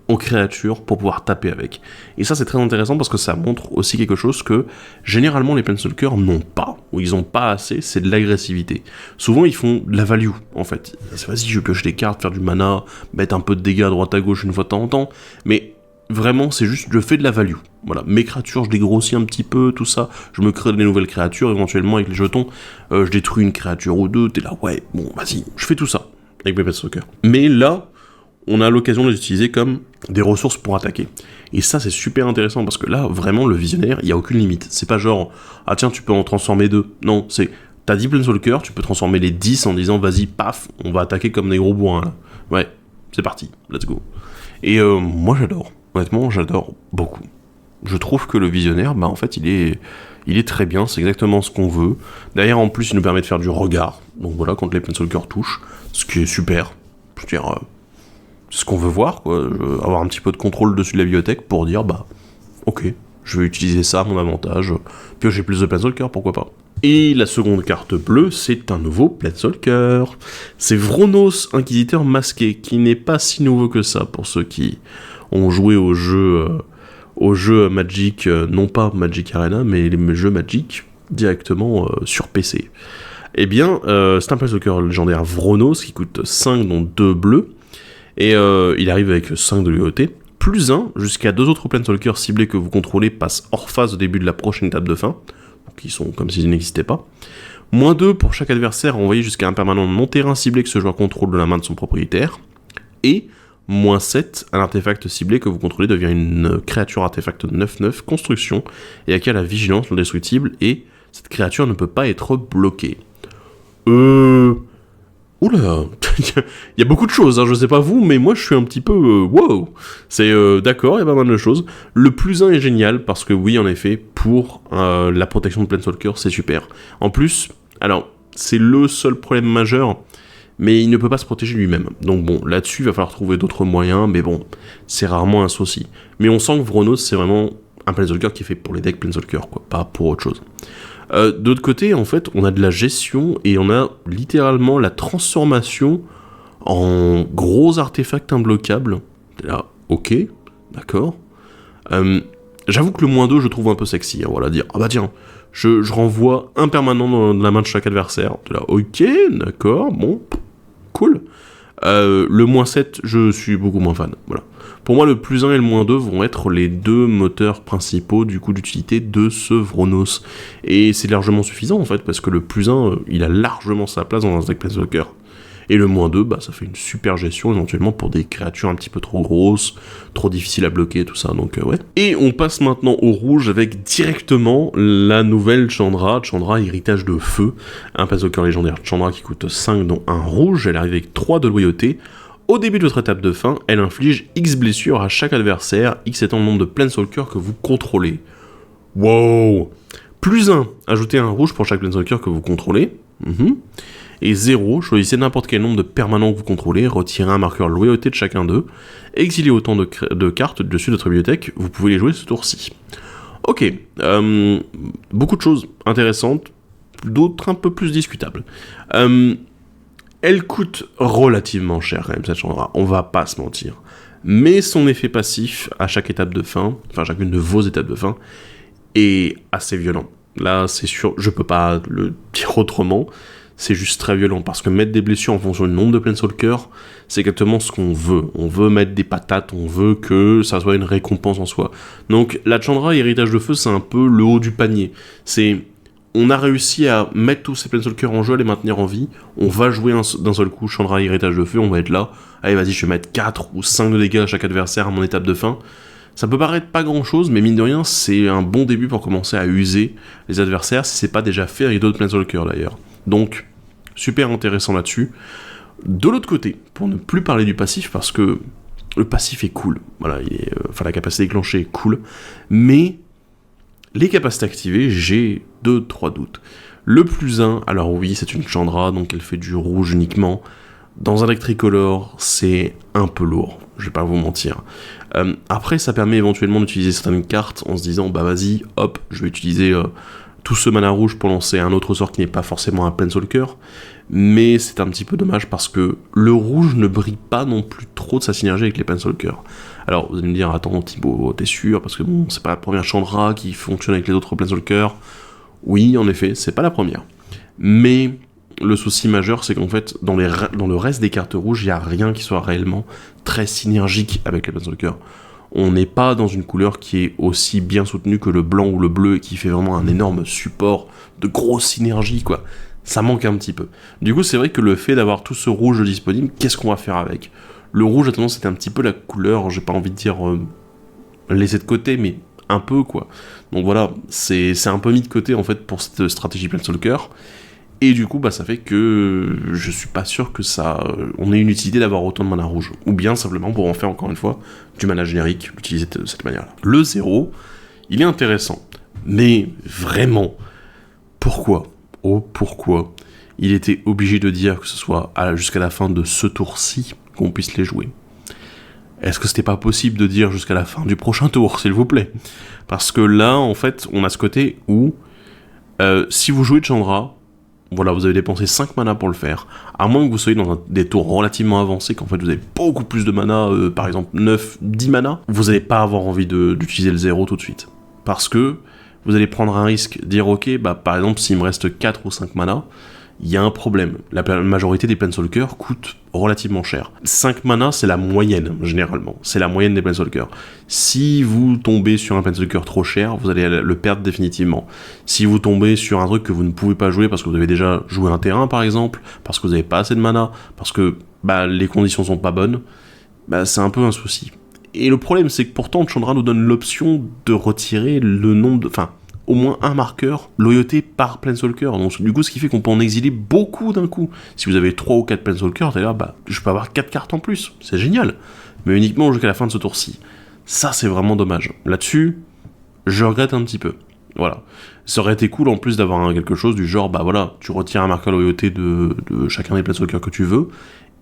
en créatures pour pouvoir taper avec. Et ça c'est très intéressant parce que ça montre aussi quelque chose que généralement les Planeswalkers n'ont pas, ou ils n'ont pas assez, c'est de l'agressivité. Souvent ils font de la value en fait. Vas-y, je pioche des cartes, faire du mana, mettre un peu de dégâts à droite à gauche une fois de temps en temps, mais vraiment c'est juste, je fais de la value. Voilà, mes créatures je les grossis un petit peu, tout ça, je me crée des nouvelles créatures, éventuellement avec les jetons, je détruis une créature ou deux, t'es là, ouais, bon vas-y, je fais tout ça avec mes Planeswalkers. Mais là, on a l'occasion de les utiliser comme des ressources pour attaquer. Et ça, c'est super intéressant, parce que là, vraiment, le visionnaire, il n'y a aucune limite. C'est pas genre, ah tiens, tu peux en transformer 2. Non, c'est, t'as 10 Planeswalkers, tu peux transformer les 10 en disant, vas-y, paf, on va attaquer comme des gros bourrins, là. Ouais, c'est parti, let's go. Et moi, j'adore. Honnêtement, j'adore beaucoup. Je trouve que le visionnaire, bah en fait, il est très bien, c'est exactement ce qu'on veut. D'ailleurs, en plus, il nous permet de faire du regard. Donc voilà, quand les Planeswalkers touchent, ce qui est super. Je veux dire... c'est ce qu'on veut voir, quoi. Avoir un petit peu de contrôle dessus de la bibliothèque pour dire, bah, ok, je vais utiliser ça à mon avantage, piocher plus de Planeswalker, pourquoi pas. Et la seconde carte bleue, c'est un nouveau Planeswalker. C'est Vronos, Inquisiteur masqué, qui n'est pas si nouveau que ça, pour ceux qui ont joué au jeu Magic, non pas Magic Arena, mais les jeux Magic directement sur PC. Eh bien, c'est un Planeswalker légendaire Vronos, qui coûte 5 dont 2 bleus, et il arrive avec 5 de loyauté, plus 1, jusqu'à 2 autres Planeswalkers ciblés que vous contrôlez passent hors phase au début de la prochaine étape de fin, donc ils sont comme s'ils n'existaient pas. Moins 2 pour chaque adversaire envoyé jusqu'à un permanent non-terrain ciblé que ce joueur contrôle de la main de son propriétaire, et moins 7, un artefact ciblé que vous contrôlez devient une créature artefact 9/9, construction, et acquiert la vigilance non destructible, et cette créature ne peut pas être bloquée. Oula, il y a beaucoup de choses, hein, je sais pas vous, mais moi je suis un petit peu... wow. C'est d'accord, il y a pas mal de choses. Le plus 1 est génial, parce que oui, en effet, pour la protection de Planeswalker, c'est super. En plus, alors, c'est le seul problème majeur, mais il ne peut pas se protéger lui-même. Donc bon, là-dessus, il va falloir trouver d'autres moyens, mais bon, c'est rarement un souci. Mais on sent que Vronos, c'est vraiment un Planeswalker qui est fait pour les decks Planeswalker, quoi, pas pour autre chose. D'autre côté, en fait, on a de la gestion et on a littéralement la transformation en gros artefact imbloquable. Là, ok, d'accord. J'avoue que le -2, je trouve un peu sexy, hein, voilà, dire, ah bah tiens, je renvoie un permanent dans la main de chaque adversaire. Là, ok, d'accord, bon, cool. Le -7, je suis beaucoup moins fan, voilà. Pour moi, le +1 et le -2 vont être les deux moteurs principaux du coup d'utilité de ce Vronos. Et c'est largement suffisant en fait, parce que le +1, il a largement sa place dans un deck Planeswalker. Et le -2, bah ça fait une super gestion éventuellement pour des créatures un petit peu trop grosses, trop difficiles à bloquer, tout ça, donc ouais. Et on passe maintenant au rouge avec directement la nouvelle Chandra, Héritage de Feu, un Planeswalker légendaire Chandra qui coûte 5 dont un rouge, elle arrive avec 3 de loyauté. Au début de votre étape de fin, elle inflige X blessures à chaque adversaire, X étant le nombre de Planeswalkers que vous contrôlez. Wow! +1, ajoutez un rouge pour chaque Planeswalker que vous contrôlez. Et 0, choisissez n'importe quel nombre de permanents que vous contrôlez, retirez un marqueur loyauté de chacun d'eux, exilez autant de cartes dessus de votre bibliothèque, vous pouvez les jouer ce tour-ci. Ok, beaucoup de choses intéressantes, d'autres un peu plus discutables. Elle coûte relativement cher quand même cette Chandra, on va pas se mentir. Mais son effet passif à chaque étape de fin, enfin chacune de vos étapes de fin, est assez violent. Là c'est sûr, je peux pas le dire autrement, c'est juste très violent, parce que mettre des blessures en fonction du nombre de Planeswalkers, c'est exactement ce qu'on veut. On veut mettre des patates, on veut que ça soit une récompense en soi. Donc la Chandra Héritage de Feu, c'est un peu le haut du panier. On a réussi à mettre tous ces Planeswalkers en jeu, à les maintenir en vie, on va jouer d'un seul coup Chandra Héritage de Feu, on va être là, allez vas-y je vais mettre 4 ou 5 de dégâts à chaque adversaire à mon étape de fin. Ça peut paraître pas grand chose, mais mine de rien, c'est un bon début pour commencer à user les adversaires, si c'est pas déjà fait avec d'autres Planeswalkers d'ailleurs. Donc, super intéressant là-dessus. De l'autre côté, pour ne plus parler du passif, parce que le passif est cool, voilà, la capacité déclenchée est cool, mais les capacités activées, j'ai 2-3 doutes. Le +1, alors oui, c'est une Chandra, donc elle fait du rouge uniquement. Dans un deck tricolore, c'est un peu lourd, je vais pas vous mentir. Après, ça permet éventuellement d'utiliser certaines cartes en se disant, bah vas-y, hop, je vais utiliser tout ce mana rouge pour lancer un autre sort qui n'est pas forcément un Planeswalker, mais c'est un petit peu dommage parce que le rouge ne brille pas non plus trop de sa synergie avec les Planeswalkers. Alors vous allez me dire, attends Thibaut, t'es sûr? Parce que bon, c'est pas la première Chandra qui fonctionne avec les autres Planeswalkers. Oui, en effet, c'est pas la première. Mais le souci majeur, c'est qu'en fait, dans le reste des cartes rouges, il n'y a rien qui soit réellement très synergique avec les Planeswalkers. On n'est pas dans une couleur qui est aussi bien soutenue que le blanc ou le bleu et qui fait vraiment un énorme support de grosse synergie, quoi. Ça manque un petit peu. Du coup, c'est vrai que le fait d'avoir tout ce rouge disponible, qu'est-ce qu'on va faire avec? Le rouge a tendance à être un petit peu la couleur, j'ai pas envie de dire laisser de côté, mais un peu, quoi. Donc voilà, c'est un peu mis de côté, en fait, pour cette stratégie Planeswalker. Et du coup, bah, ça fait que je suis pas sûr que on ait une utilité d'avoir autant de mana rouge. Ou bien, simplement, pour en faire, encore une fois, du mana générique, l'utiliser de cette manière-là. Le 0, il est intéressant. Mais, vraiment, pourquoi? Oh, pourquoi il était obligé de dire que ce soit jusqu'à la fin de ce tour-ci qu'on puisse les jouer? Est-ce que c'était pas possible de dire jusqu'à la fin du prochain tour, s'il vous plaît? Parce que là, en fait, on a ce côté où, si vous jouez de Chandra, voilà, vous avez dépensé 5 mana pour le faire, à moins que vous soyez dans des tours relativement avancés, qu'en fait vous avez beaucoup plus de mana, par exemple 9, 10 mana, vous n'allez pas avoir envie d'utiliser le 0 tout de suite. Parce que vous allez prendre un risque, dire ok, bah par exemple s'il me reste 4 ou 5 mana, il y a un problème. La majorité des Planeswalkers coûtent relativement cher. 5 mana, c'est la moyenne, généralement. C'est la moyenne des Planeswalkers. Si vous tombez sur un Planeswalker trop cher, vous allez le perdre définitivement. Si vous tombez sur un truc que vous ne pouvez pas jouer parce que vous avez déjà joué un terrain, par exemple, parce que vous n'avez pas assez de mana, parce que les conditions sont pas bonnes, c'est un peu un souci. Et le problème, c'est que pourtant, Chandra nous donne l'option de retirer le nombre de... Enfin, au moins un marqueur loyauté par Planeswalker. Donc du coup, ce qui fait qu'on peut en exiler beaucoup d'un coup. Si vous avez 3 ou 4 Planeswalkers, d'ailleurs, je peux avoir 4 cartes en plus. C'est génial. Mais uniquement jusqu'à la fin de ce tour-ci. Ça, c'est vraiment dommage. Là-dessus, je regrette un petit peu. Voilà. Ça aurait été cool en plus d'avoir quelque chose du genre, tu retires un marqueur loyauté de chacun des Planeswalkers que tu veux,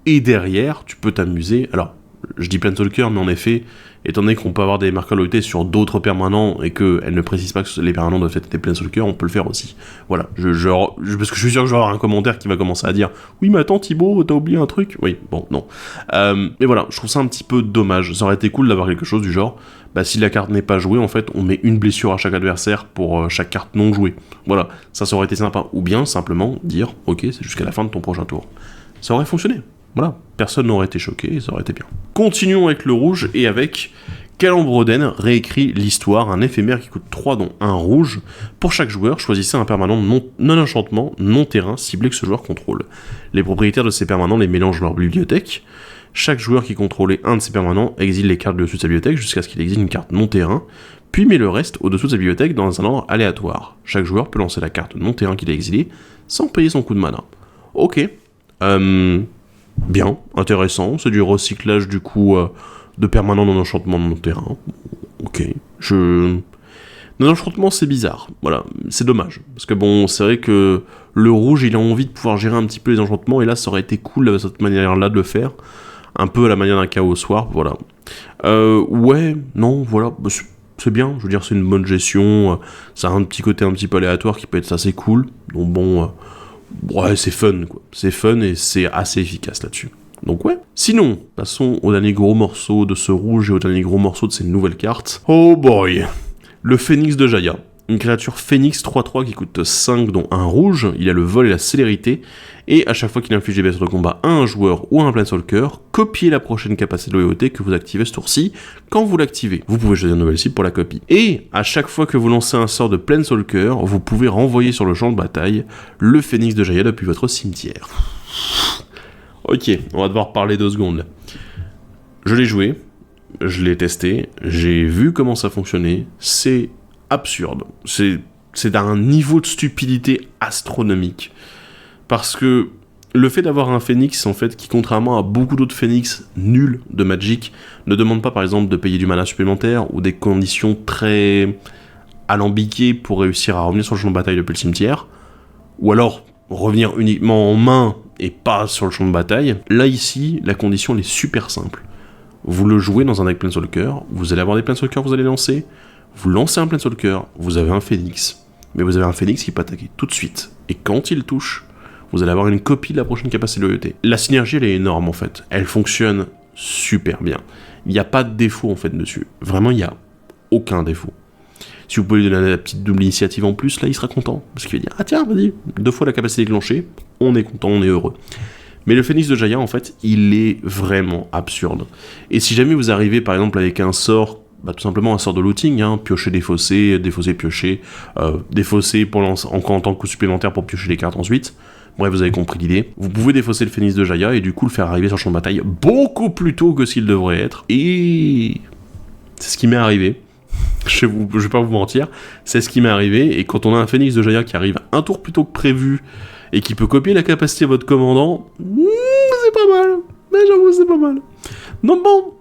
et derrière, tu peux t'amuser. Alors, je dis Planeswalker, mais en effet, étant donné qu'on peut avoir des marqueurs de loyauté sur d'autres permanents et qu'elle ne précise pas que les permanents doivent être des Planeswalker, on peut le faire aussi. Voilà, parce que je suis sûr que je vais avoir un commentaire qui va commencer à dire « Oui, mais attends Thibaut, t'as oublié un truc ?» Oui, bon, non. Mais voilà, je trouve ça un petit peu dommage. Ça aurait été cool d'avoir quelque chose du genre « Si la carte n'est pas jouée, en fait, on met une blessure à chaque adversaire pour chaque carte non jouée. » Voilà, ça aurait été sympa. Ou bien, simplement, dire « Ok, c'est jusqu'à la fin de ton prochain tour. » Ça aurait fonctionné. Voilà, personne n'aurait été choqué, et ça aurait été bien. Continuons avec le rouge, et avec Calambroden réécrit l'histoire, un éphémère qui coûte 3 dont 1 rouge. Pour chaque joueur, choisissez un permanent non-enchantement, non-terrain, ciblé que ce joueur contrôle. Les propriétaires de ces permanents les mélangent leur bibliothèque. Chaque joueur qui contrôlait un de ces permanents exile les cartes de dessus de sa bibliothèque jusqu'à ce qu'il exile une carte non-terrain, puis met le reste au-dessous de sa bibliothèque dans un ordre aléatoire. Chaque joueur peut lancer la carte non-terrain qu'il a exilée sans payer son coup de mana. Ok. Bien, intéressant, c'est du recyclage du coup de permanent non-enchantement non-terrain. Ok. Non-enchantement c'est bizarre, voilà, c'est dommage. Parce que bon, c'est vrai que le rouge il a envie de pouvoir gérer un petit peu les enchantements, et là ça aurait été cool de cette manière-là de le faire. Un peu à la manière d'un Chaos Warp, voilà. Ouais, non, voilà, c'est bien, je veux dire c'est une bonne gestion, ça a un petit côté un petit peu aléatoire qui peut être assez cool, donc bon... ouais, c'est fun, quoi. C'est fun et c'est assez efficace là-dessus. Donc ouais. Sinon, passons au dernier gros morceau de ce rouge et au dernier gros morceau de ces nouvelles cartes. Oh boy. Le Phénix de Jaya. Une créature Phénix 3-3 qui coûte 5 dont 1 rouge, il a le vol et la célérité, et à chaque fois qu'il inflige des blessures de combat à un joueur ou à un Planeswalker, copiez la prochaine capacité de loyauté que vous activez ce tour-ci quand vous l'activez. Vous pouvez choisir une nouvelle cible pour la copie. Et à chaque fois que vous lancez un sort de Planeswalker, vous pouvez renvoyer sur le champ de bataille le Phénix de Jaya depuis votre cimetière. Ok, on va devoir parler 2 secondes là. Je l'ai joué, je l'ai testé, j'ai vu comment ça fonctionnait, c'est absurde. C'est d'un niveau de stupidité astronomique. Parce que le fait d'avoir un Phénix, en fait, qui contrairement à beaucoup d'autres Phénix nuls de Magic, ne demande pas par exemple de payer du mana supplémentaire ou des conditions très alambiquées pour réussir à revenir sur le champ de bataille depuis le cimetière, ou alors revenir uniquement en main et pas sur le champ de bataille. Là ici, la condition elle est super simple. Vous le jouez dans un deck Planeswalker, vous allez avoir des Planeswalkers que vous allez lancer, vous lancez un Planeswalker, vous avez un Phénix, mais vous avez un Phénix qui peut attaquer tout de suite. Et quand il touche, vous allez avoir une copie de la prochaine capacité de loyauté. La synergie, elle est énorme en fait. Elle fonctionne super bien. Il n'y a pas de défaut en fait dessus. Vraiment, il n'y a aucun défaut. Si vous pouvez lui donner la petite double initiative en plus, là, il sera content. Parce qu'il va dire, ah tiens, vas-y, 2 fois la capacité déclenchée, on est content, on est heureux. Mais le Phénix de Jaya, en fait, il est vraiment absurde. Et si jamais vous arrivez, par exemple, avec un sort, tout simplement un sort de looting, piocher, défausser, piocher, défausser en tant que coup supplémentaire pour piocher les cartes ensuite. Bref, vous avez compris l'idée. Vous pouvez défausser le Phénix de Jaya et du coup le faire arriver sur le champ de bataille beaucoup plus tôt que s'il devrait être. Et c'est ce qui m'est arrivé. Je vais pas vous mentir, c'est ce qui m'est arrivé. Et quand on a un Phénix de Jaya qui arrive un tour plus tôt que prévu et qui peut copier la capacité de votre commandant, c'est pas mal. Mais j'avoue, c'est pas mal. Donc bon,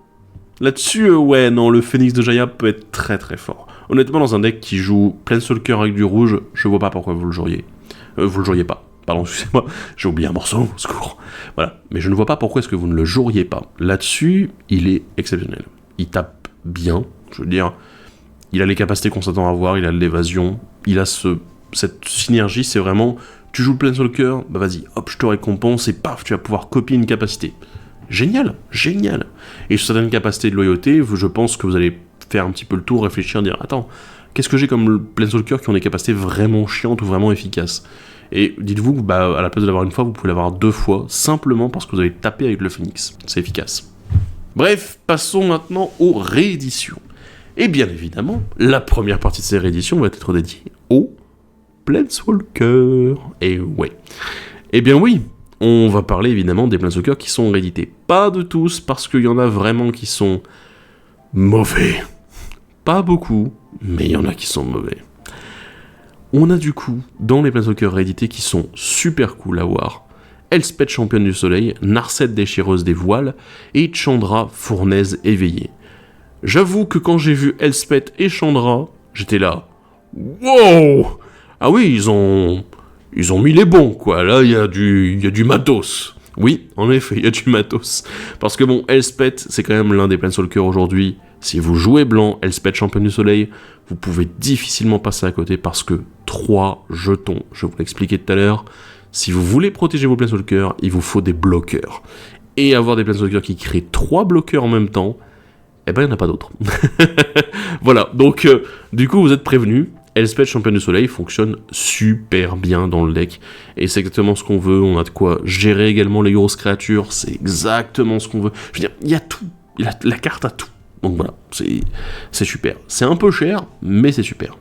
là-dessus, ouais, non, le Phénix de Jaya peut être très très fort. Honnêtement, dans un deck qui joue Planeswalker avec du rouge, je vois pas pourquoi vous le joueriez. Vous le joueriez pas. Pardon, excusez-moi, j'ai oublié un morceau, au secours. Voilà, mais je ne vois pas pourquoi est-ce que vous ne le joueriez pas. Là-dessus, il est exceptionnel. Il tape bien, je veux dire, il a les capacités qu'on s'attend à avoir, il a l'évasion, il a cette synergie, c'est vraiment, tu joues le Planeswalker, bah vas-y, hop, je te récompense, et paf, tu vas pouvoir copier une capacité. Génial, génial. Et sur certaines capacités de loyauté, je pense que vous allez faire un petit peu le tour, réfléchir, dire, attends, qu'est-ce que j'ai comme Planeswalker qui ont des capacités vraiment chiantes ou vraiment efficaces ? Et dites-vous que à la place de l'avoir une fois, vous pouvez l'avoir 2 fois, simplement parce que vous avez tapé avec le Phénix. C'est efficace. Bref, passons maintenant aux rééditions. Et bien évidemment, la première partie de ces rééditions va être dédiée aux Planeswalker. Et ouais. Eh bien oui, on va parler évidemment des Planeswalkers qui sont réédités. Pas de tous, parce qu'il y en a vraiment qui sont mauvais. Pas beaucoup, mais il y en a qui sont mauvais. On a du coup, dans les Planeswalkers réédités qui sont super cool à voir, Elspeth championne du soleil, Narset déchireuse des voiles, et Chandra fournaise éveillée. J'avoue que quand j'ai vu Elspeth et Chandra, j'étais là, wow! Ah oui, ils ont mis les bons, quoi, là il y a du matos. Oui, en effet, il y a du matos. Parce que bon, Elspeth, c'est quand même l'un des Planeswalkers aujourd'hui. Si vous jouez blanc, Elspeth Championne du Soleil, vous pouvez difficilement passer à côté parce que 3 jetons, je vous l'ai expliqué tout à l'heure, si vous voulez protéger vos Planeswalkers, il vous faut des bloqueurs. Et avoir des Planeswalkers qui créent 3 bloqueurs en même temps, eh ben il n'y en a pas d'autres. Voilà, donc du coup vous êtes prévenus. Elspeth Championne du Soleil fonctionne super bien dans le deck, et c'est exactement ce qu'on veut. On a de quoi gérer également les grosses créatures, c'est exactement ce qu'on veut. Je veux dire, il y a tout, la carte a tout. Donc voilà, c'est super. C'est un peu cher, mais c'est super.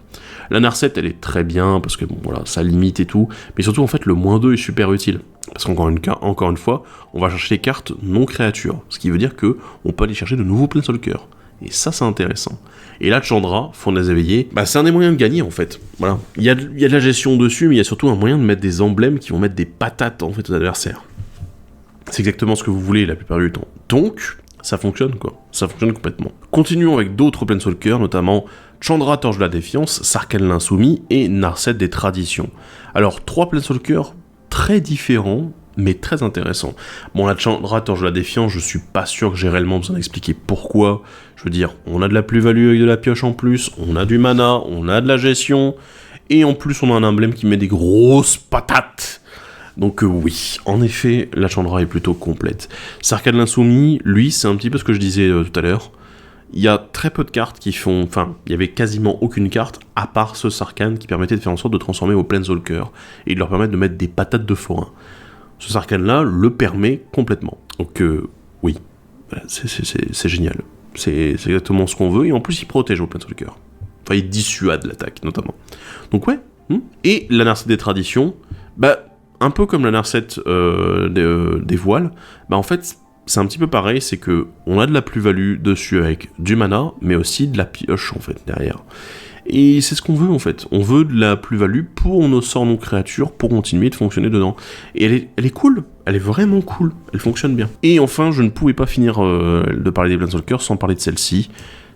La Narset, elle est très bien, parce que bon, voilà, ça limite et tout, mais surtout en fait le -2 est super utile. Parce qu'encore une fois, on va chercher des cartes non créatures, ce qui veut dire que on peut aller chercher de nouveaux Planeswalkers. Et ça, c'est intéressant. Et là, Chandra, Fournaise éveillée, bah, c'est un des moyens de gagner, en fait. Voilà. Il y a de la gestion dessus, mais il y a surtout un moyen de mettre des emblèmes qui vont mettre des patates, en fait, aux adversaires. C'est exactement ce que vous voulez la plupart du temps. Donc, ça fonctionne, quoi. Ça fonctionne complètement. Continuons avec d'autres Planeswalkers, notamment Chandra, Torche de la Défiance, Sarkhan l'Insoumis et Narset des Traditions. Alors, 3 Planeswalkers très différents, mais très intéressant. Bon, la Chandra, Torche de la Défiance, je suis pas sûr que j'ai réellement besoin d'expliquer pourquoi. Je veux dire, on a de la plus-value avec de la pioche en plus, on a du mana, on a de la gestion, et en plus on a un emblème qui met des grosses patates. Donc oui, en effet, la Chandra est plutôt complète. Sarkhan l'Insoumis, lui, c'est un petit peu ce que je disais tout à l'heure. Il y a très peu de cartes qui font... Enfin, il y avait quasiment aucune carte, à part ce Sarkhan, qui permettait de faire en sorte de transformer vos Planeswalkers, et de leur permettre de mettre des patates de forain. Ce Sarkhan-là le permet complètement. Donc oui, c'est génial. C'est exactement ce qu'on veut, et en plus il protège vos Planeswalkers. Enfin, il dissuade l'attaque, notamment. Donc ouais. Et la Narset des Traditions, bah, un peu comme la Narset des Voiles, bah en fait, c'est un petit peu pareil, c'est que on a de la plus-value dessus avec du mana, mais aussi de la pioche, en fait, derrière. Et c'est ce qu'on veut en fait, on veut de la plus-value pour nos sorts non créatures, pour continuer de fonctionner dedans. Et elle est cool, elle est vraiment cool, elle fonctionne bien. Et enfin, je ne pouvais pas finir de parler des Planeswalkers sans parler de celle-ci.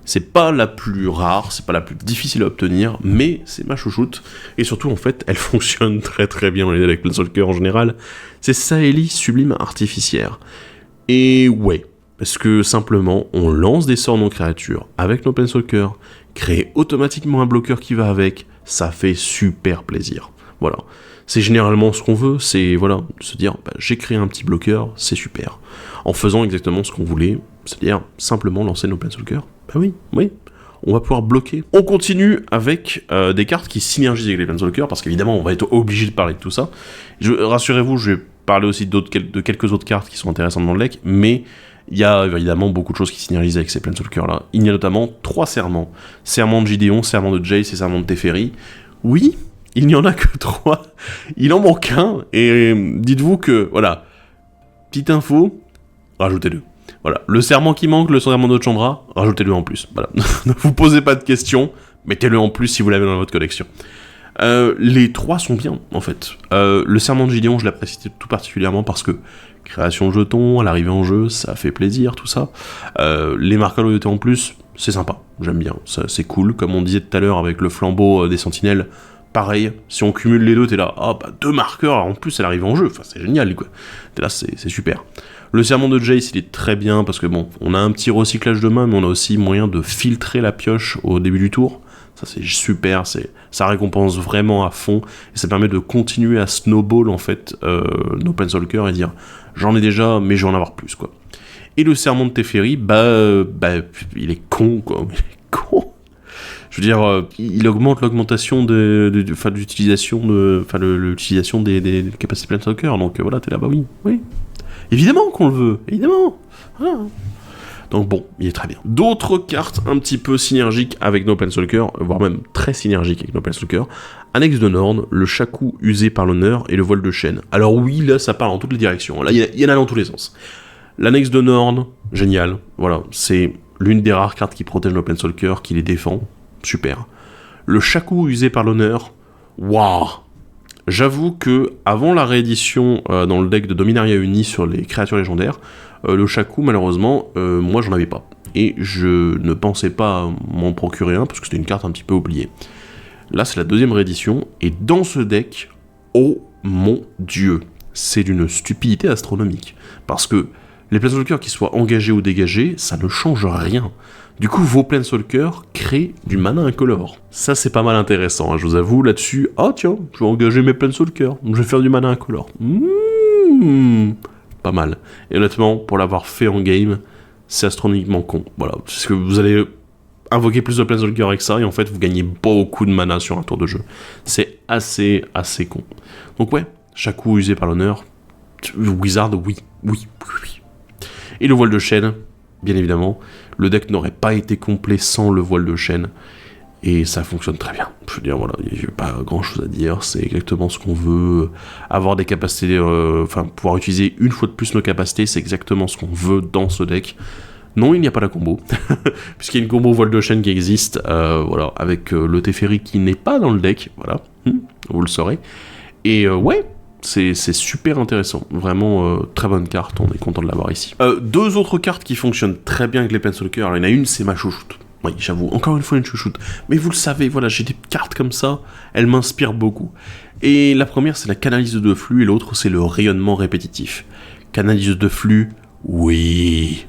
C'est pas la plus rare, c'est pas la plus difficile à obtenir, mais c'est ma chouchoute. Et surtout en fait, elle fonctionne très très bien dans les decks avec Planeswalkers en général. C'est Sahéli Sublime Artificière. Et ouais, parce que simplement, on lance des sorts non créatures avec nos Planeswalkers, créer automatiquement un bloqueur qui va avec, ça fait super plaisir. Voilà. C'est généralement ce qu'on veut, c'est voilà, se dire bah, j'ai créé un petit bloqueur, c'est super. En faisant exactement ce qu'on voulait, c'est-à-dire simplement lancer nos Planeswalkers. Bah oui, on va pouvoir bloquer. On continue avec des cartes qui synergisent avec les Planeswalkers, parce qu'évidemment on va être obligé de parler de tout ça. Rassurez-vous, je vais parler aussi de quelques autres cartes qui sont intéressantes dans le deck, mais il y a évidemment beaucoup de choses qui synergisent avec ces Planeswalkers-là. Il y a notamment 3 serments. Serment de Gideon, serment de Jace et serment de Teferi. Oui, il n'y en a que 3. Il en manque un, et dites-vous que, voilà, petite info, rajoutez-le. Voilà, le serment qui manque, le serment de Chandra, rajoutez-le en plus. Voilà, ne vous posez pas de questions, mettez-le en plus si vous l'avez dans votre collection. Les 3 sont bien, en fait. Le serment de Gideon, je l'apprécie tout particulièrement parce que création de jetons, à l'arrivée en jeu, ça fait plaisir, tout ça. Les marqueurs de loyauté en plus, c'est sympa, j'aime bien, c'est cool. Comme on disait tout à l'heure avec le flambeau des sentinelles, pareil, si on cumule les deux, t'es là, ah bah 2 marqueurs, en plus à l'arrivée en jeu, enfin c'est génial, quoi. T'es là, c'est super. Le serment de Jace, il est très bien, parce que bon, on a un petit recyclage de main, mais on a aussi moyen de filtrer la pioche au début du tour. Ça c'est super, ça récompense vraiment à fond, et ça permet de continuer à snowball en fait nos Planeswalkers et dire j'en ai déjà, mais je vais en avoir plus quoi. Et le serment de Teferi, il est con quoi, il est con. Je veux dire, il augmente l'augmentation d'utilisation l'utilisation des capacités Planeswalkers, donc voilà, t'es là, bah oui. Évidemment qu'on le veut, évidemment. Ah. Donc bon, il est très bien. D'autres cartes un petit peu synergiques avec nos Planeswalkers, voire même très synergiques avec nos Planeswalkers. Annexe de Norn, le Chakou usé par l'honneur et le voile de chêne. Alors oui, là ça part dans toutes les directions, là il y en a dans tous les sens. L'Annexe de Norn, génial, voilà, c'est l'une des rares cartes qui protège nos Planeswalkers, qui les défend, super. Le Chakou usé par l'honneur, waouh. J'avoue que avant la réédition dans le deck de Dominaria Uni sur les créatures légendaires, le Chakou, malheureusement, moi j'en avais pas. Et je ne pensais pas m'en procurer un, parce que c'était une carte un petit peu oubliée. Là, c'est la 2e réédition, et dans ce deck, oh mon dieu, c'est d'une stupidité astronomique. Parce que les Planeswalkers qui soient engagés ou dégagés, ça ne change rien. Du coup, vos Planeswalkers créent du mana incolore. Ça, c'est pas mal intéressant, hein, je vous avoue, là-dessus. Ah tiens, je vais engager mes Planeswalkers, je vais faire du mana incolore. Pas mal. Et honnêtement, pour l'avoir fait en game, c'est astronomiquement con. Voilà, parce que vous allez invoquer plus de Planeswalkers avec ça, et en fait, vous gagnez beaucoup de mana sur un tour de jeu. C'est assez con. Donc ouais, chaque coup usé par l'honneur, Wizard, oui. Et le voile de chaîne, bien évidemment, le deck n'aurait pas été complet sans le voile de chaîne, et ça fonctionne très bien. Je veux dire, voilà, il n'y a pas grand chose à dire, c'est exactement ce qu'on veut. Avoir des capacités, pouvoir utiliser une fois de plus nos capacités, c'est exactement ce qu'on veut dans ce deck. Non, il n'y a pas la combo, puisqu'il y a une combo voile de chaîne qui existe, voilà, avec le Teferi qui n'est pas dans le deck, voilà, vous le saurez. Et ouais, c'est super intéressant, vraiment très bonne carte, on est content de l'avoir ici. Deux autres cartes qui fonctionnent très bien avec les Planeswalkers, alors il y en a une, c'est ma chouchoute. Oui, j'avoue, encore une fois une chouchoute. Mais vous le savez, voilà, j'ai des cartes comme ça, elles m'inspirent beaucoup. Et la première, c'est la canaliseuse de flux, et l'autre, c'est le rayonnement répétitif. Canaliseuse de flux, oui,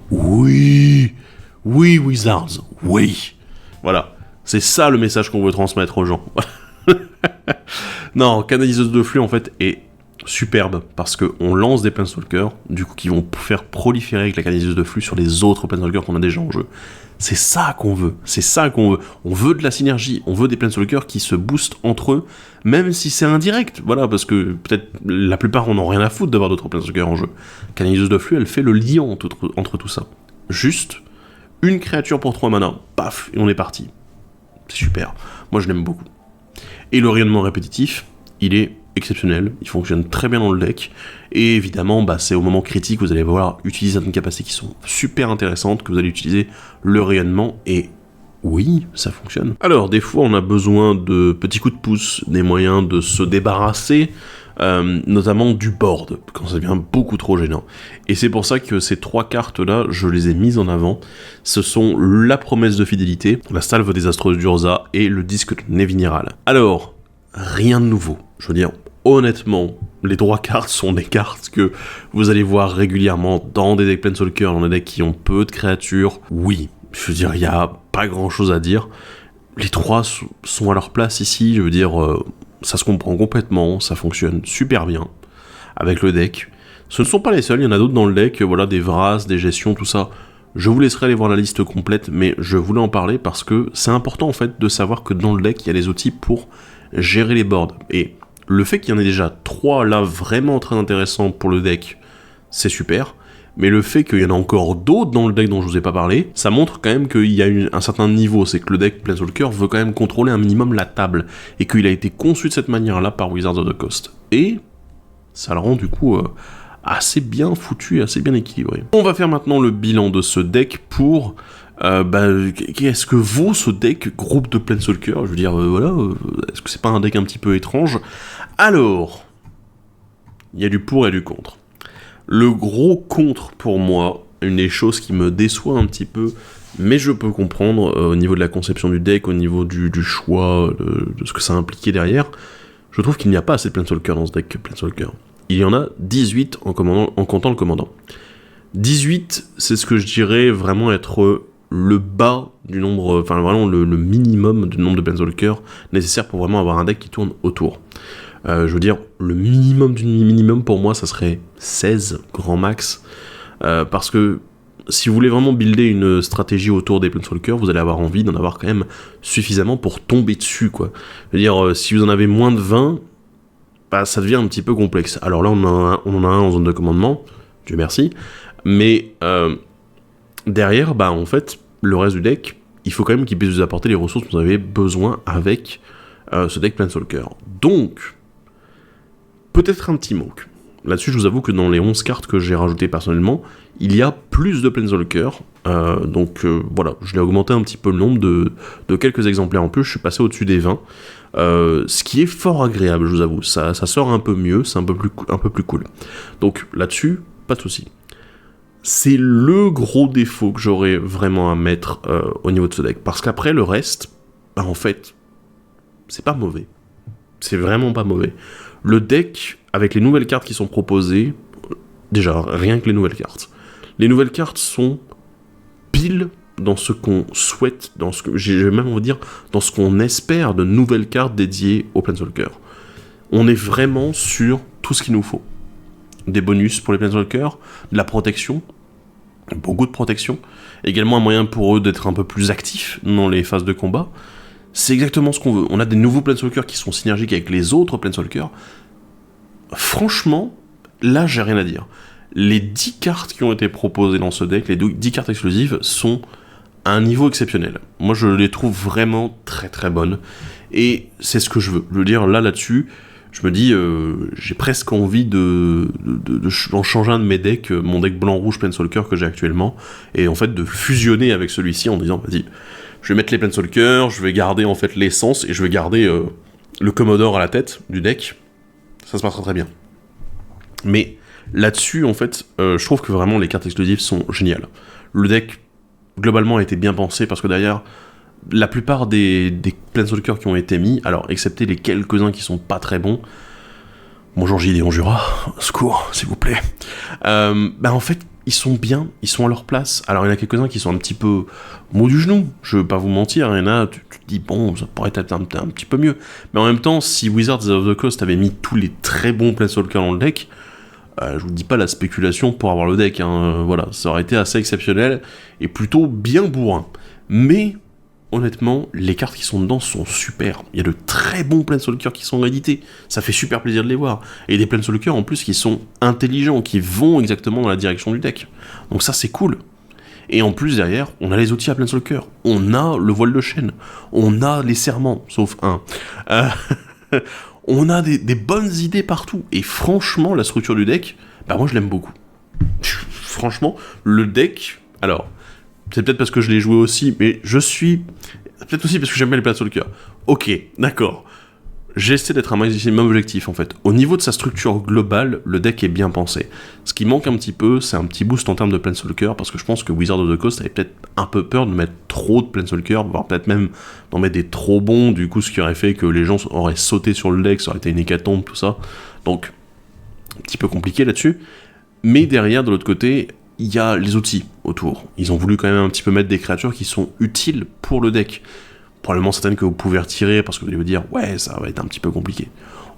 Wizards, oui. Voilà, c'est ça le message qu'on veut transmettre aux gens. Non, canaliseuse de flux, en fait, est superbe, parce qu'on lance des Planeswalkers, du coup, qui vont faire proliférer avec la canaliseuse de flux sur les autres Planeswalkers qu'on a déjà en jeu. C'est ça qu'on veut, On veut de la synergie, on veut des Planeswalkers qui se boostent entre eux, même si c'est indirect, voilà, parce que peut-être la plupart en ont rien à foutre d'avoir d'autres Planeswalkers en jeu. Canaliseuse de flux, elle fait le lien entre tout ça. Juste, une créature pour 3 mana, paf, et on est parti. C'est super, moi je l'aime beaucoup. Et le rayonnement répétitif, il est exceptionnel, il fonctionne très bien dans le deck, et évidemment, c'est au moment critique, vous allez voir utiliser certaines capacités qui sont super intéressantes, que vous allez utiliser le rayonnement, et oui, ça fonctionne. Alors, des fois, on a besoin de petits coups de pouce, des moyens de se débarrasser, notamment du board, quand ça devient beaucoup trop gênant. Et c'est pour ça que ces 3 cartes-là, je les ai mises en avant. Ce sont la promesse de fidélité, la salve des Astros d'Urza et le disque de Nevinyrral. Alors, rien de nouveau. Je veux dire, honnêtement, les 3 cartes sont des cartes que vous allez voir régulièrement dans des decks Planeswalker, dans des decks qui ont peu de créatures. Oui, je veux dire, il n'y a pas grand-chose à dire. Les 3 sont à leur place ici, je veux dire, ça se comprend complètement, ça fonctionne super bien avec le deck. Ce ne sont pas les seuls, il y en a d'autres dans le deck, voilà, des Vras, des gestions, tout ça. Je vous laisserai aller voir la liste complète, mais je voulais en parler parce que c'est important en fait de savoir que dans le deck, il y a les outils pour gérer les boards. Et le fait qu'il y en ait déjà 3 là vraiment très intéressants pour le deck, c'est super. Mais le fait qu'il y en a encore d'autres dans le deck dont je vous ai pas parlé, ça montre quand même qu'il y a un certain niveau. C'est que le deck Planeswalker veut quand même contrôler un minimum la table. Et qu'il a été conçu de cette manière-là par Wizards of the Coast. Et ça le rend du coup assez bien foutu, assez bien équilibré. On va faire maintenant le bilan de ce deck pour... qu'est-ce que vaut ce deck groupe de Planeswalker? Je veux dire, est-ce que c'est pas un deck un petit peu étrange? Alors, il y a du pour et du contre. Le gros contre pour moi, une des choses qui me déçoit un petit peu, mais je peux comprendre au niveau de la conception du deck, au niveau du choix, de ce que ça impliquait derrière, je trouve qu'il n'y a pas assez de Planeswalker dans ce deck Planeswalker. Il y en a 18 en comptant le commandant. 18, c'est ce que je dirais vraiment être le bas du nombre, enfin vraiment le minimum du nombre de Planeswalker nécessaire pour vraiment avoir un deck qui tourne autour. Je veux dire, le minimum du minimum pour moi, ça serait 16 grand max, parce que si vous voulez vraiment builder une stratégie autour des Planeswalkers, vous allez avoir envie d'en avoir quand même suffisamment pour tomber dessus, quoi. Je veux dire, si vous en avez moins de 20, ça devient un petit peu complexe. Alors là, on en a un en zone de commandement, Dieu merci, mais derrière, en fait, le reste du deck, il faut quand même qu'il puisse vous apporter les ressources que vous avez besoin avec ce deck Planeswalker. Donc, peut-être un petit manque. Là-dessus, je vous avoue que dans les 11 cartes que j'ai rajoutées personnellement, il y a plus de Planeswalker. Voilà, je l'ai augmenté un petit peu le nombre de quelques exemplaires en plus, je suis passé au-dessus des 20. Ce qui est fort agréable, je vous avoue. Ça sort un peu mieux, c'est un peu plus cool. Donc là-dessus, pas de souci. C'est le gros défaut que j'aurais vraiment à mettre au niveau de ce deck. Parce qu'après, le reste, en fait, c'est pas mauvais. C'est vraiment pas mauvais. Le deck avec les nouvelles cartes qui sont proposées, déjà, rien que les nouvelles cartes. Les nouvelles cartes sont pile dans ce qu'on souhaite, dans ce que, je vais même vous dire, dans ce qu'on espère de nouvelles cartes dédiées aux Planeswalkers. On est vraiment sur tout ce qu'il nous faut. Des bonus pour les Planeswalkers, de la protection, beaucoup de protection, également un moyen pour eux d'être un peu plus actifs dans les phases de combat. C'est exactement ce qu'on veut. On a des nouveaux Planeswalkers qui sont synergiques avec les autres Planeswalkers. Franchement, là, j'ai rien à dire. Les 10 cartes qui ont été proposées dans ce deck, les 10 cartes exclusives, sont à un niveau exceptionnel. Moi, je les trouve vraiment très très bonnes. Et c'est ce que je veux. Je veux dire, là-dessus, je me dis, j'ai presque envie d'en changer un de mes decks, mon deck blanc-rouge Planeswalker que j'ai actuellement, et en fait de fusionner avec celui-ci en disant, vas-y, je vais mettre les Planeswalkers, je vais garder en fait l'essence, et je vais garder le Commodore à la tête du deck. Ça se passera très bien. Mais là-dessus, en fait, je trouve que vraiment les cartes exclusives sont géniales. Le deck, globalement, a été bien pensé, parce que derrière, la plupart des Planeswalkers qui ont été mis, alors, excepté les quelques-uns qui sont pas très bons, bonjour Gideon Jura, secours, s'il vous plaît, en fait, ils sont bien, ils sont à leur place. Alors, il y en a quelques-uns qui sont un petit peu mous du genou, je veux pas vous mentir, il y en a, tu te dis, bon, ça pourrait être un petit peu mieux. Mais en même temps, si Wizards of the Coast avait mis tous les très bons Planeswalkers dans le deck, je vous dis pas la spéculation pour avoir le deck, hein, voilà, ça aurait été assez exceptionnel, et plutôt bien bourrin. Mais, honnêtement, les cartes qui sont dedans sont super. Il y a de très bons Planeswalkers qui sont réédités. Ça fait super plaisir de les voir. Et des Planeswalkers en plus qui sont intelligents, qui vont exactement dans la direction du deck. Donc ça, c'est cool. Et en plus, derrière, on a les outils à Planeswalker. On a le voile de chêne. On a les serments, sauf un. On a des bonnes idées partout. Et franchement, la structure du deck, moi, je l'aime beaucoup. Franchement, le deck... Alors... C'est peut-être parce que je l'ai joué aussi, mais peut-être aussi parce que j'aime bien les Planeswalkers. Ok, d'accord. J'essaie d'être un maximum objectif, en fait. Au niveau de sa structure globale, le deck est bien pensé. Ce qui manque un petit peu, c'est un petit boost en termes de Planeswalkers, parce que je pense que Wizards of the Coast avait peut-être un peu peur de mettre trop de Planeswalkers, voire peut-être même d'en mettre des trop bons, du coup, ce qui aurait fait que les gens auraient sauté sur le deck, ça aurait été une hécatombe, tout ça. Donc, un petit peu compliqué là-dessus. Mais derrière, de l'autre côté... il y a les outils autour. Ils ont voulu quand même un petit peu mettre des créatures qui sont utiles pour le deck. Probablement certaines que vous pouvez retirer parce que vous allez vous dire « ouais, ça va être un petit peu compliqué ».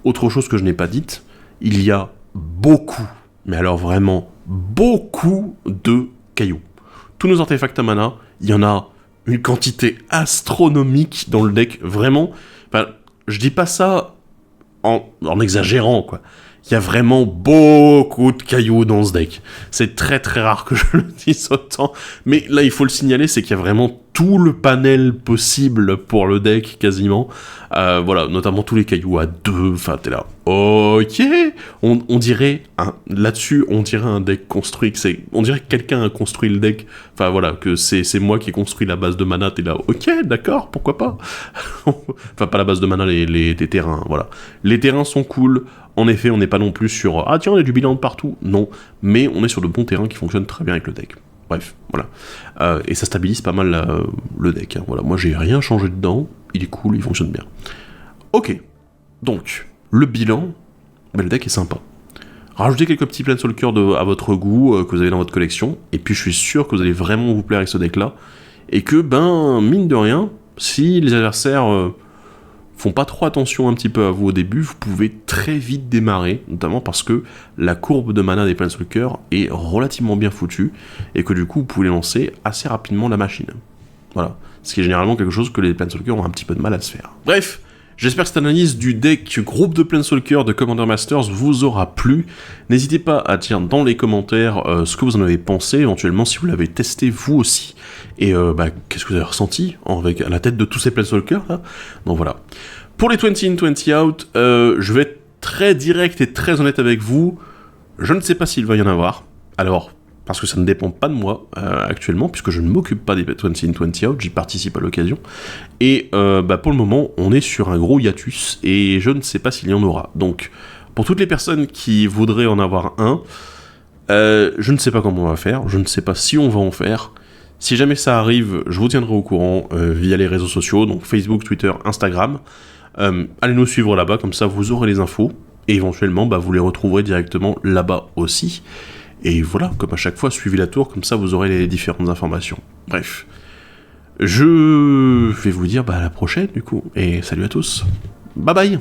Autre chose que je n'ai pas dite, il y a beaucoup, mais alors vraiment beaucoup de cailloux. Tous nos artefacts à mana, il y en a une quantité astronomique dans le deck, vraiment. Enfin, je dis pas ça en exagérant, quoi. Il y a vraiment beaucoup de cailloux dans ce deck. C'est très très rare que je le dise autant, mais là il faut le signaler, c'est qu'il y a vraiment tout le panel possible pour le deck, quasiment. Voilà, notamment tous les cailloux à 2, enfin t'es là, ok. On dirait, là-dessus, on dirait un deck construit, on dirait que quelqu'un a construit le deck, enfin voilà, que c'est moi qui ai construit la base de mana, t'es là, ok, d'accord, pourquoi pas. Enfin pas la base de mana, les terrains, voilà. Les terrains sont cool. En effet, on n'est pas non plus sur « ah tiens, on a du bilan de partout », non, mais on est sur de bons terrains qui fonctionnent très bien avec le deck. Bref, voilà. Et ça stabilise pas mal le deck, hein. Voilà, moi j'ai rien changé dedans, il est cool, il fonctionne bien. Ok, donc, le bilan, le deck est sympa. Rajoutez quelques petits Planeswalkers à votre goût, que vous avez dans votre collection, et puis je suis sûr que vous allez vraiment vous plaire avec ce deck-là, et que, mine de rien, si les adversaires... font pas trop attention un petit peu à vous au début, vous pouvez très vite démarrer, notamment parce que la courbe de mana des Planeswalkers est relativement bien foutue, et que du coup vous pouvez lancer assez rapidement la machine. Voilà, ce qui est généralement quelque chose que les Planeswalkers ont un petit peu de mal à se faire. Bref, j'espère que cette analyse du deck groupe de Planeswalkers de Commander Masters vous aura plu. N'hésitez pas à dire dans les commentaires ce que vous en avez pensé, éventuellement si vous l'avez testé vous aussi. Et qu'est-ce que vous avez ressenti à la tête de tous ces Planeswalkers là. Donc voilà. Pour les 20 in 20 out, je vais être très direct et très honnête avec vous. Je ne sais pas s'il va y en avoir. Alors, parce que ça ne dépend pas de moi actuellement, puisque je ne m'occupe pas des 20 in 20 out, j'y participe à l'occasion. Et pour le moment, on est sur un gros hiatus, et je ne sais pas s'il y en aura. Donc, pour toutes les personnes qui voudraient en avoir un, je ne sais pas comment on va faire, je ne sais pas si on va en faire. Si jamais ça arrive, je vous tiendrai au courant via les réseaux sociaux, donc Facebook, Twitter, Instagram. Allez nous suivre là-bas, comme ça vous aurez les infos. et éventuellement vous les retrouverez directement là-bas aussi. Et voilà, comme à chaque fois, suivez la tour, comme ça vous aurez les différentes informations. Bref, je vais vous dire à la prochaine du coup, et salut à tous, bye bye.